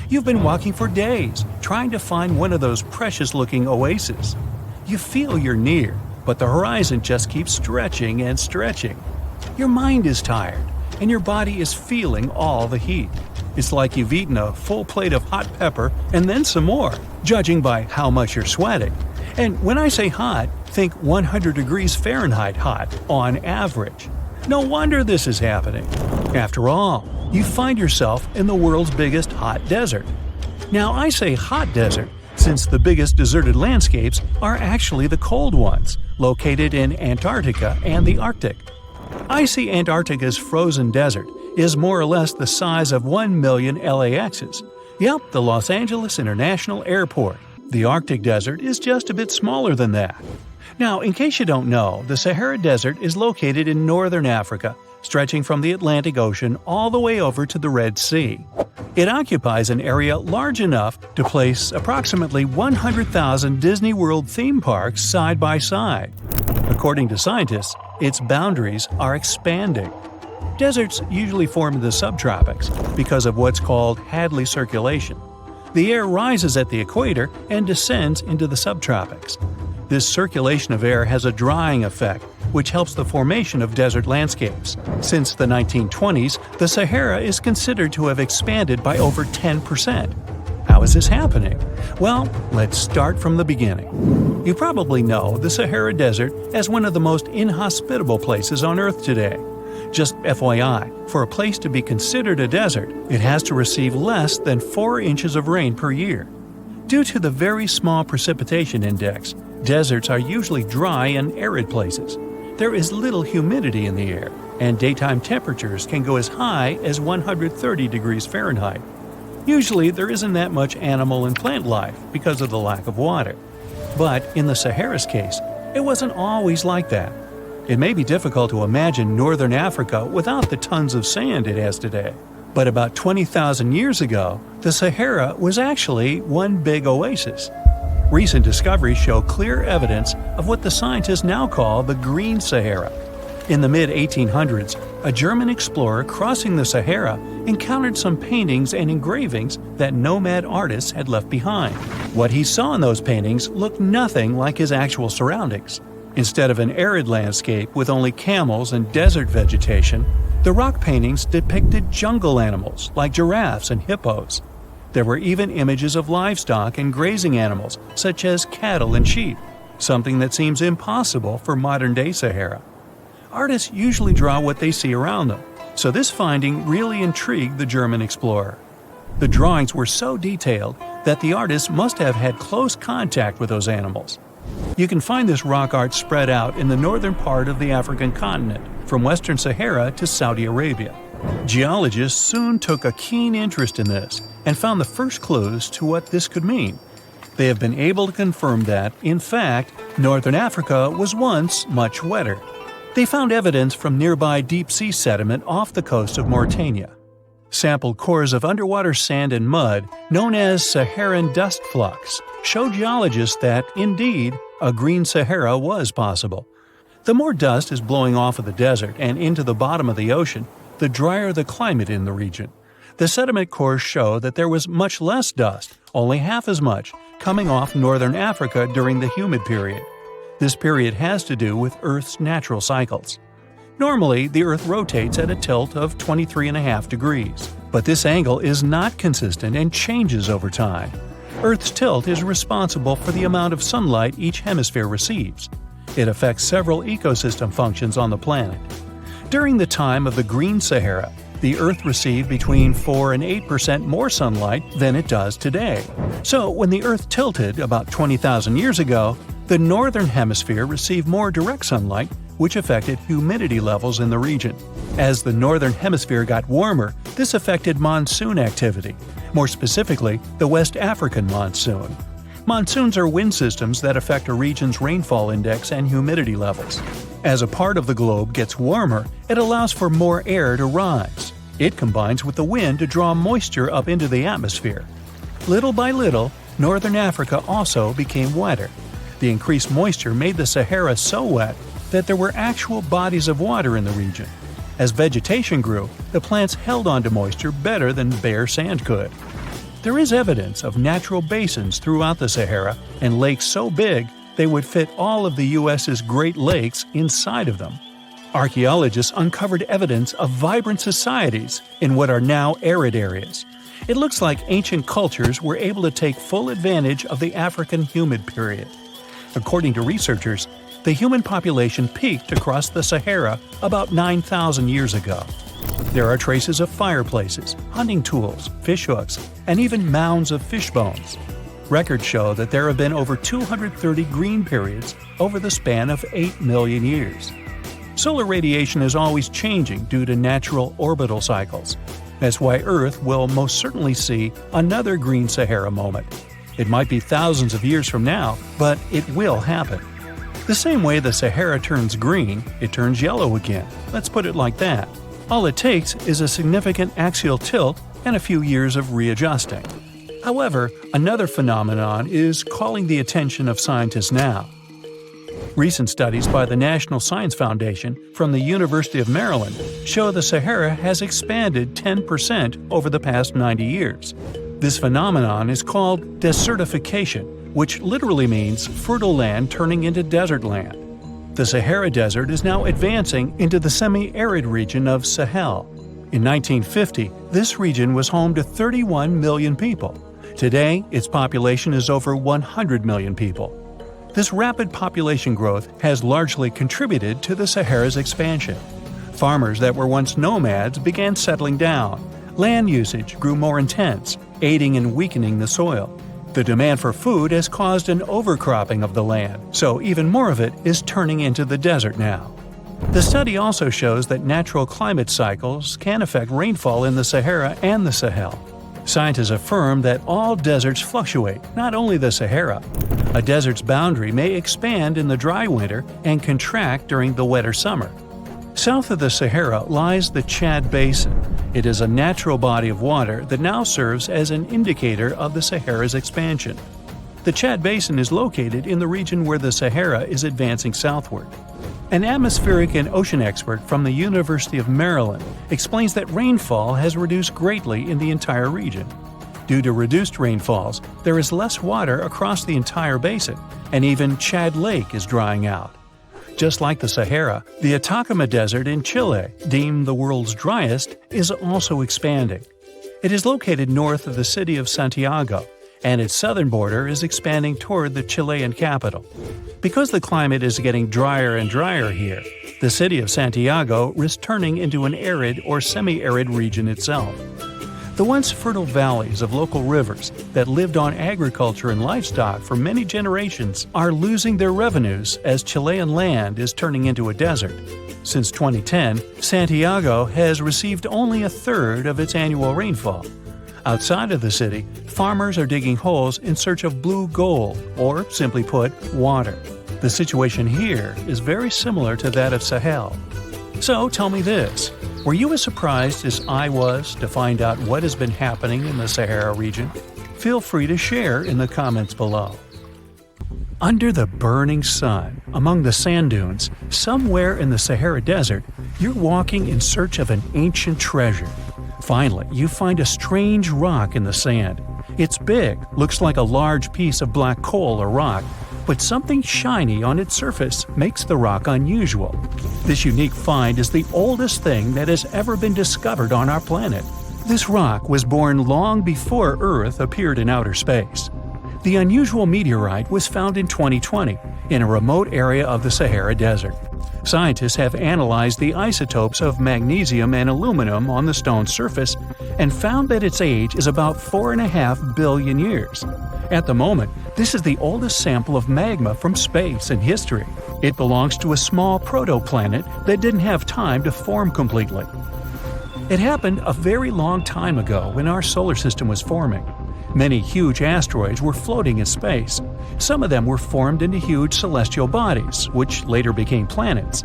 You've been walking for days, trying to find one of those precious-looking oases. You feel you're near, but the horizon just keeps stretching and stretching. Your mind is tired, and your body is feeling all the heat. It's like you've eaten a full plate of hot pepper and then some more, judging by how much you're sweating. And when I say hot, think 100 degrees Fahrenheit hot, on average. No wonder this is happening. After all, you find yourself in the world's biggest hot desert. Now I say hot desert since the biggest deserted landscapes are actually the cold ones, located in Antarctica and the Arctic. Icy Antarctica's frozen desert is more or less the size of 1 million LAXs. Yep, the Los Angeles International Airport. The Arctic Desert is just a bit smaller than that. Now, in case you don't know, the Sahara Desert is located in northern Africa, stretching from the Atlantic Ocean all the way over to the Red Sea. It occupies an area large enough to place approximately 100,000 Disney World theme parks side by side. According to scientists, its boundaries are expanding. Deserts usually form in the subtropics because of what's called Hadley circulation. The air rises at the equator and descends into the subtropics. This circulation of air has a drying effect, which helps the formation of desert landscapes. Since the 1920s, the Sahara is considered to have expanded by over 10%. How is this happening? Well, let's start from the beginning. You probably know the Sahara Desert as one of the most inhospitable places on Earth today. Just FYI, for a place to be considered a desert, it has to receive less than 4 inches of rain per year. Due to the very small precipitation index, deserts are usually dry and arid places. There is little humidity in the air, and daytime temperatures can go as high as 130 degrees Fahrenheit. Usually, there isn't that much animal and plant life because of the lack of water. But in the Sahara's case, it wasn't always like that. It may be difficult to imagine northern Africa without the tons of sand it has today. But about 20,000 years ago, the Sahara was actually one big oasis. Recent discoveries show clear evidence of what the scientists now call the Green Sahara. In the mid-1800s, a German explorer crossing the Sahara encountered some paintings and engravings that nomad artists had left behind. What he saw in those paintings looked nothing like his actual surroundings. Instead of an arid landscape with only camels and desert vegetation, the rock paintings depicted jungle animals like giraffes and hippos. There were even images of livestock and grazing animals such as cattle and sheep, something that seems impossible for modern-day Sahara. Artists usually draw what they see around them, so this finding really intrigued the German explorer. The drawings were so detailed that the artists must have had close contact with those animals. You can find this rock art spread out in the northern part of the African continent, from Western Sahara to Saudi Arabia. Geologists soon took a keen interest in this and found the first clues to what this could mean. They have been able to confirm that, in fact, northern Africa was once much wetter. They found evidence from nearby deep-sea sediment off the coast of Mauritania. Sampled cores of underwater sand and mud, known as Saharan dust flux, show geologists that, indeed, a green Sahara was possible. The more dust is blowing off of the desert and into the bottom of the ocean, the drier the climate in the region. The sediment cores show that there was much less dust, only half as much, coming off northern Africa during the humid period. This period has to do with Earth's natural cycles. Normally, the Earth rotates at a tilt of 23.5 degrees, but this angle is not consistent and changes over time. Earth's tilt is responsible for the amount of sunlight each hemisphere receives. It affects several ecosystem functions on the planet. During the time of the Green Sahara, the Earth received between 4 and 8% more sunlight than it does today. So when the Earth tilted about 20,000 years ago, the northern hemisphere received more direct sunlight, which affected humidity levels in the region. As the northern hemisphere got warmer, this affected monsoon activity, more specifically the West African monsoon. Monsoons are wind systems that affect a region's rainfall index and humidity levels. As a part of the globe gets warmer, it allows for more air to rise. It combines with the wind to draw moisture up into the atmosphere. Little by little, northern Africa also became wetter. The increased moisture made the Sahara so wet that there were actual bodies of water in the region. As vegetation grew, the plants held onto moisture better than bare sand could. There is evidence of natural basins throughout the Sahara and lakes so big they would fit all of the U.S.'s Great Lakes inside of them. Archaeologists uncovered evidence of vibrant societies in what are now arid areas. It looks like ancient cultures were able to take full advantage of the African humid period. According to researchers, the human population peaked across the Sahara about 9,000 years ago. There are traces of fireplaces, hunting tools, fishhooks, and even mounds of fish bones. Records show that there have been over 230 green periods over the span of 8 million years. Solar radiation is always changing due to natural orbital cycles. That's why Earth will most certainly see another green Sahara moment. It might be thousands of years from now, but it will happen. The same way the Sahara turns green, it turns yellow again. Let's put it like that. All it takes is a significant axial tilt and a few years of readjusting. However, another phenomenon is calling the attention of scientists now. Recent studies by the National Science Foundation from the University of Maryland show the Sahara has expanded 10% over the past 90 years. This phenomenon is called desertification, which literally means fertile land turning into desert land. The Sahara Desert is now advancing into the semi-arid region of Sahel. In 1950, this region was home to 31 million people. Today, its population is over 100 million people. This rapid population growth has largely contributed to the Sahara's expansion. Farmers that were once nomads began settling down. Land usage grew more intense, aiding in weakening the soil. The demand for food has caused an overcropping of the land, so even more of it is turning into the desert now. The study also shows that natural climate cycles can affect rainfall in the Sahara and the Sahel. Scientists affirm that all deserts fluctuate, not only the Sahara. A desert's boundary may expand in the dry winter and contract during the wetter summer. South of the Sahara lies the Chad Basin. It is a natural body of water that now serves as an indicator of the Sahara's expansion. The Chad Basin is located in the region where the Sahara is advancing southward. An atmospheric and ocean expert from the University of Maryland explains that rainfall has reduced greatly in the entire region. Due to reduced rainfalls, there is less water across the entire basin, and even Chad Lake is drying out. Just like the Sahara, the Atacama Desert in Chile, deemed the world's driest, is also expanding. It is located north of the city of Santiago, and its southern border is expanding toward the Chilean capital. Because the climate is getting drier and drier here, the city of Santiago risks turning into an arid or semi-arid region itself. The once fertile valleys of local rivers that lived on agriculture and livestock for many generations are losing their revenues as Chilean land is turning into a desert. Since 2010, Santiago has received only a third of its annual rainfall. Outside of the city, farmers are digging holes in search of blue gold, or simply put, water. The situation here is very similar to that of Sahel. So tell me this, were you as surprised as I was to find out what has been happening in the Sahara region? Feel free to share in the comments below. Under the burning sun, among the sand dunes, somewhere in the Sahara Desert, you're walking in search of an ancient treasure. Finally, you find a strange rock in the sand. It's big, looks like a large piece of black coal or rock, but something shiny on its surface makes the rock unusual. This unique find is the oldest thing that has ever been discovered on our planet. This rock was born long before Earth appeared in outer space. The unusual meteorite was found in 2020 in a remote area of the Sahara Desert. Scientists have analyzed the isotopes of magnesium and aluminum on the stone's surface and found that its age is about 4.5 billion years. At the moment, this is the oldest sample of magma from space in history. It belongs to a small protoplanet that didn't have time to form completely. It happened a very long time ago when our solar system was forming. Many huge asteroids were floating in space. Some of them were formed into huge celestial bodies, which later became planets.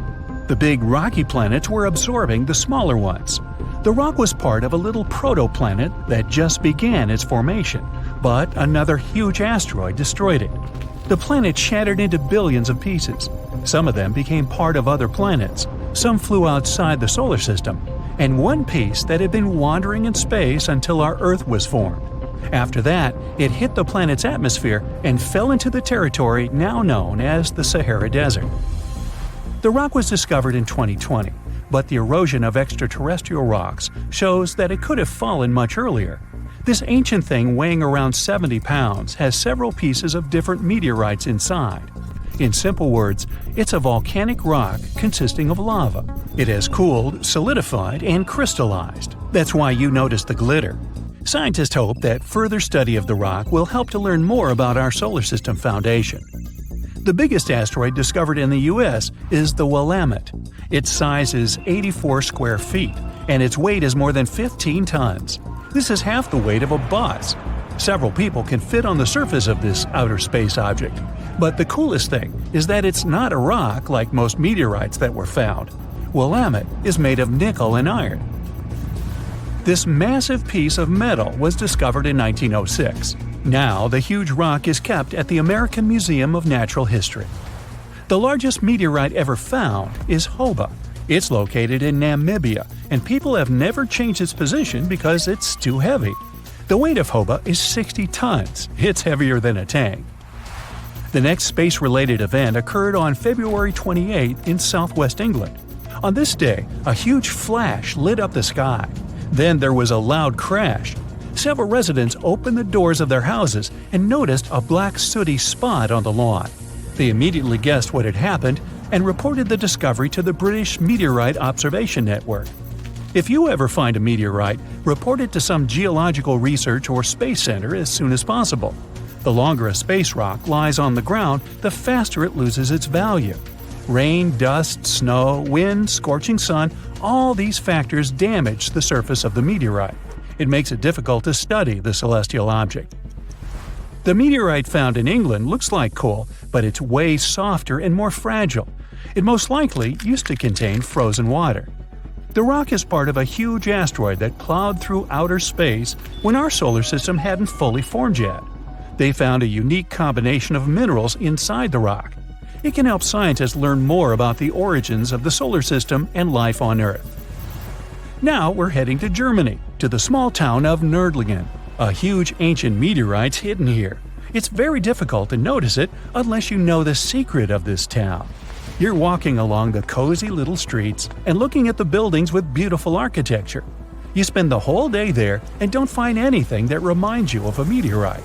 The big rocky planets were absorbing the smaller ones. The rock was part of a little protoplanet that just began its formation, but another huge asteroid destroyed it. The planet shattered into billions of pieces. Some of them became part of other planets. Some flew outside the solar system, and one piece that had been wandering in space until our Earth was formed. After that, it hit the planet's atmosphere and fell into the territory now known as the Sahara Desert. The rock was discovered in 2020, but the erosion of extraterrestrial rocks shows that it could have fallen much earlier. This ancient thing weighing around 70 pounds has several pieces of different meteorites inside. In simple words, it's a volcanic rock consisting of lava. It has cooled, solidified, and crystallized. That's why you notice the glitter. Scientists hope that further study of the rock will help to learn more about our solar system foundation. The biggest asteroid discovered in the U.S. is the Willamette. Its size is 84 square feet, and its weight is more than 15 tons. This is half the weight of a bus. Several people can fit on the surface of this outer space object. But the coolest thing is that it's not a rock like most meteorites that were found. Willamette is made of nickel and iron. This massive piece of metal was discovered in 1906. Now, the huge rock is kept at the American Museum of Natural History. The largest meteorite ever found is Hoba. It's located in Namibia, and people have never changed its position because it's too heavy. The weight of Hoba is 60 tons. It's heavier than a tank. The next space-related event occurred on February 28 in southwest England. On this day, a huge flash lit up the sky. Then there was a loud crash. Several residents opened the doors of their houses and noticed a black sooty spot on the lawn. They immediately guessed what had happened and reported the discovery to the British Meteorite Observation Network. If you ever find a meteorite, report it to some geological research or space center as soon as possible. The longer a space rock lies on the ground, the faster it loses its value. Rain, dust, snow, wind, scorching sun, all these factors damage the surface of the meteorite. It makes it difficult to study the celestial object. The meteorite found in England looks like coal, but it's way softer and more fragile. It most likely used to contain frozen water. The rock is part of a huge asteroid that plowed through outer space when our solar system hadn't fully formed yet. They found a unique combination of minerals inside the rock. It can help scientists learn more about the origins of the solar system and life on Earth. Now we're heading to Germany, to the small town of Nördlingen. A huge ancient meteorite's hidden here. It's very difficult to notice it unless you know the secret of this town. You're walking along the cozy little streets and looking at the buildings with beautiful architecture. You spend the whole day there and don't find anything that reminds you of a meteorite.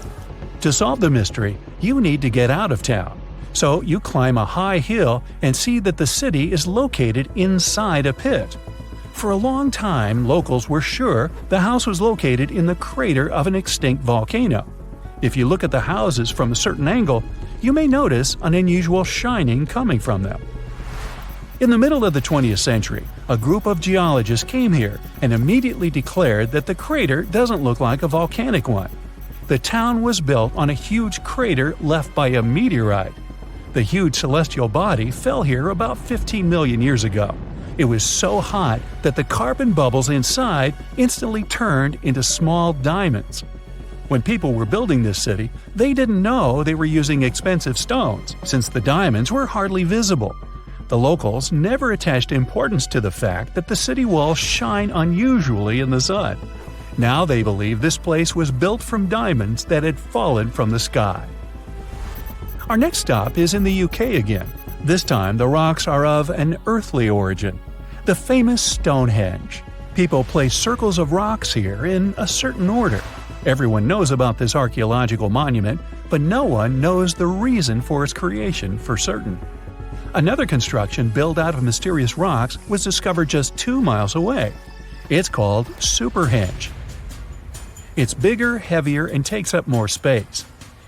To solve the mystery, you need to get out of town. So you climb a high hill and see that the city is located inside a pit. For a long time, locals were sure the house was located in the crater of an extinct volcano. If you look at the houses from a certain angle, you may notice an unusual shining coming from them. In the middle of the 20th century, a group of geologists came here and immediately declared that the crater doesn't look like a volcanic one. The town was built on a huge crater left by a meteorite. The huge celestial body fell here about 15 million years ago. It was so hot that the carbon bubbles inside instantly turned into small diamonds. When people were building this city, they didn't know they were using expensive stones, since the diamonds were hardly visible. The locals never attached importance to the fact that the city walls shine unusually in the sun. Now they believe this place was built from diamonds that had fallen from the sky. Our next stop is in the UK again. This time the rocks are of an earthly origin. The famous Stonehenge. People place circles of rocks here in a certain order. Everyone knows about this archaeological monument, but no one knows the reason for its creation for certain. Another construction built out of mysterious rocks was discovered just 2 miles away. It's called Superhenge. It's bigger, heavier, and takes up more space.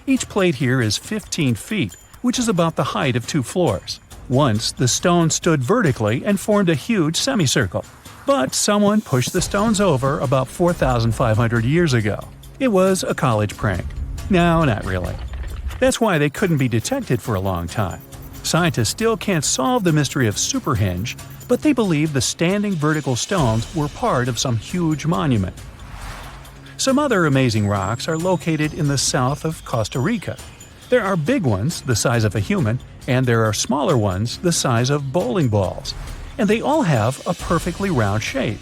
Each plate here is 15 feet, which is about the height of 2 floors. Once, the stone stood vertically and formed a huge semicircle. But someone pushed the stones over about 4,500 years ago. It was a college prank. No, not really. That's why they couldn't be detected for a long time. Scientists still can't solve the mystery of Superhenge, but they believe the standing vertical stones were part of some huge monument. Some other amazing rocks are located in the south of Costa Rica. There are big ones, the size of a human, and there are smaller ones, the size of bowling balls. And they all have a perfectly round shape.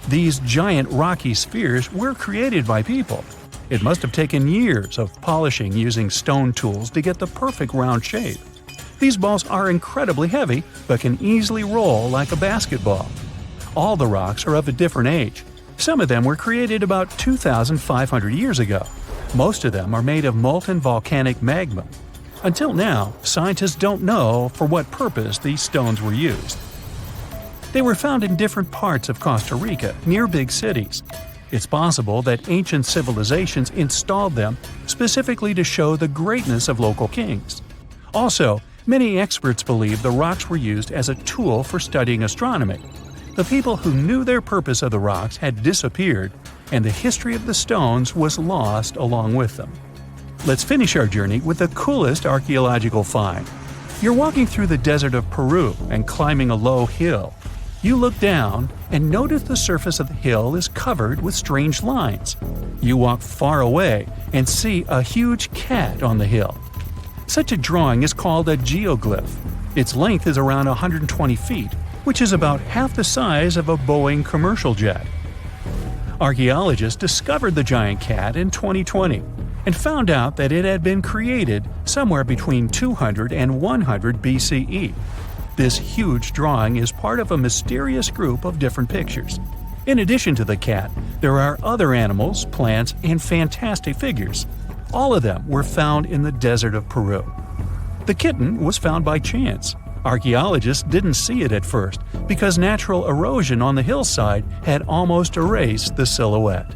These giant rocky spheres were created by people. It must have taken years of polishing using stone tools to get the perfect round shape. These balls are incredibly heavy, but can easily roll like a basketball. All the rocks are of a different age. Some of them were created about 2,500 years ago. Most of them are made of molten volcanic magma. Until now, scientists don't know for what purpose these stones were used. They were found in different parts of Costa Rica, near big cities. It's possible that ancient civilizations installed them specifically to show the greatness of local kings. Also, many experts believe the rocks were used as a tool for studying astronomy. The people who knew their purpose of the rocks had disappeared, and the history of the stones was lost along with them. Let's finish our journey with the coolest archaeological find. You're walking through the desert of Peru and climbing a low hill. You look down and notice the surface of the hill is covered with strange lines. You walk far away and see a huge cat on the hill. Such a drawing is called a geoglyph. Its length is around 120 feet, which is about half the size of a Boeing commercial jet. Archaeologists discovered the giant cat in 2020 and found out that it had been created somewhere between 200 and 100 BCE. This huge drawing is part of a mysterious group of different pictures. In addition to the cat, there are other animals, plants, and fantastic figures. All of them were found in the desert of Peru. The kitten was found by chance. Archaeologists didn't see it at first because natural erosion on the hillside had almost erased the silhouette.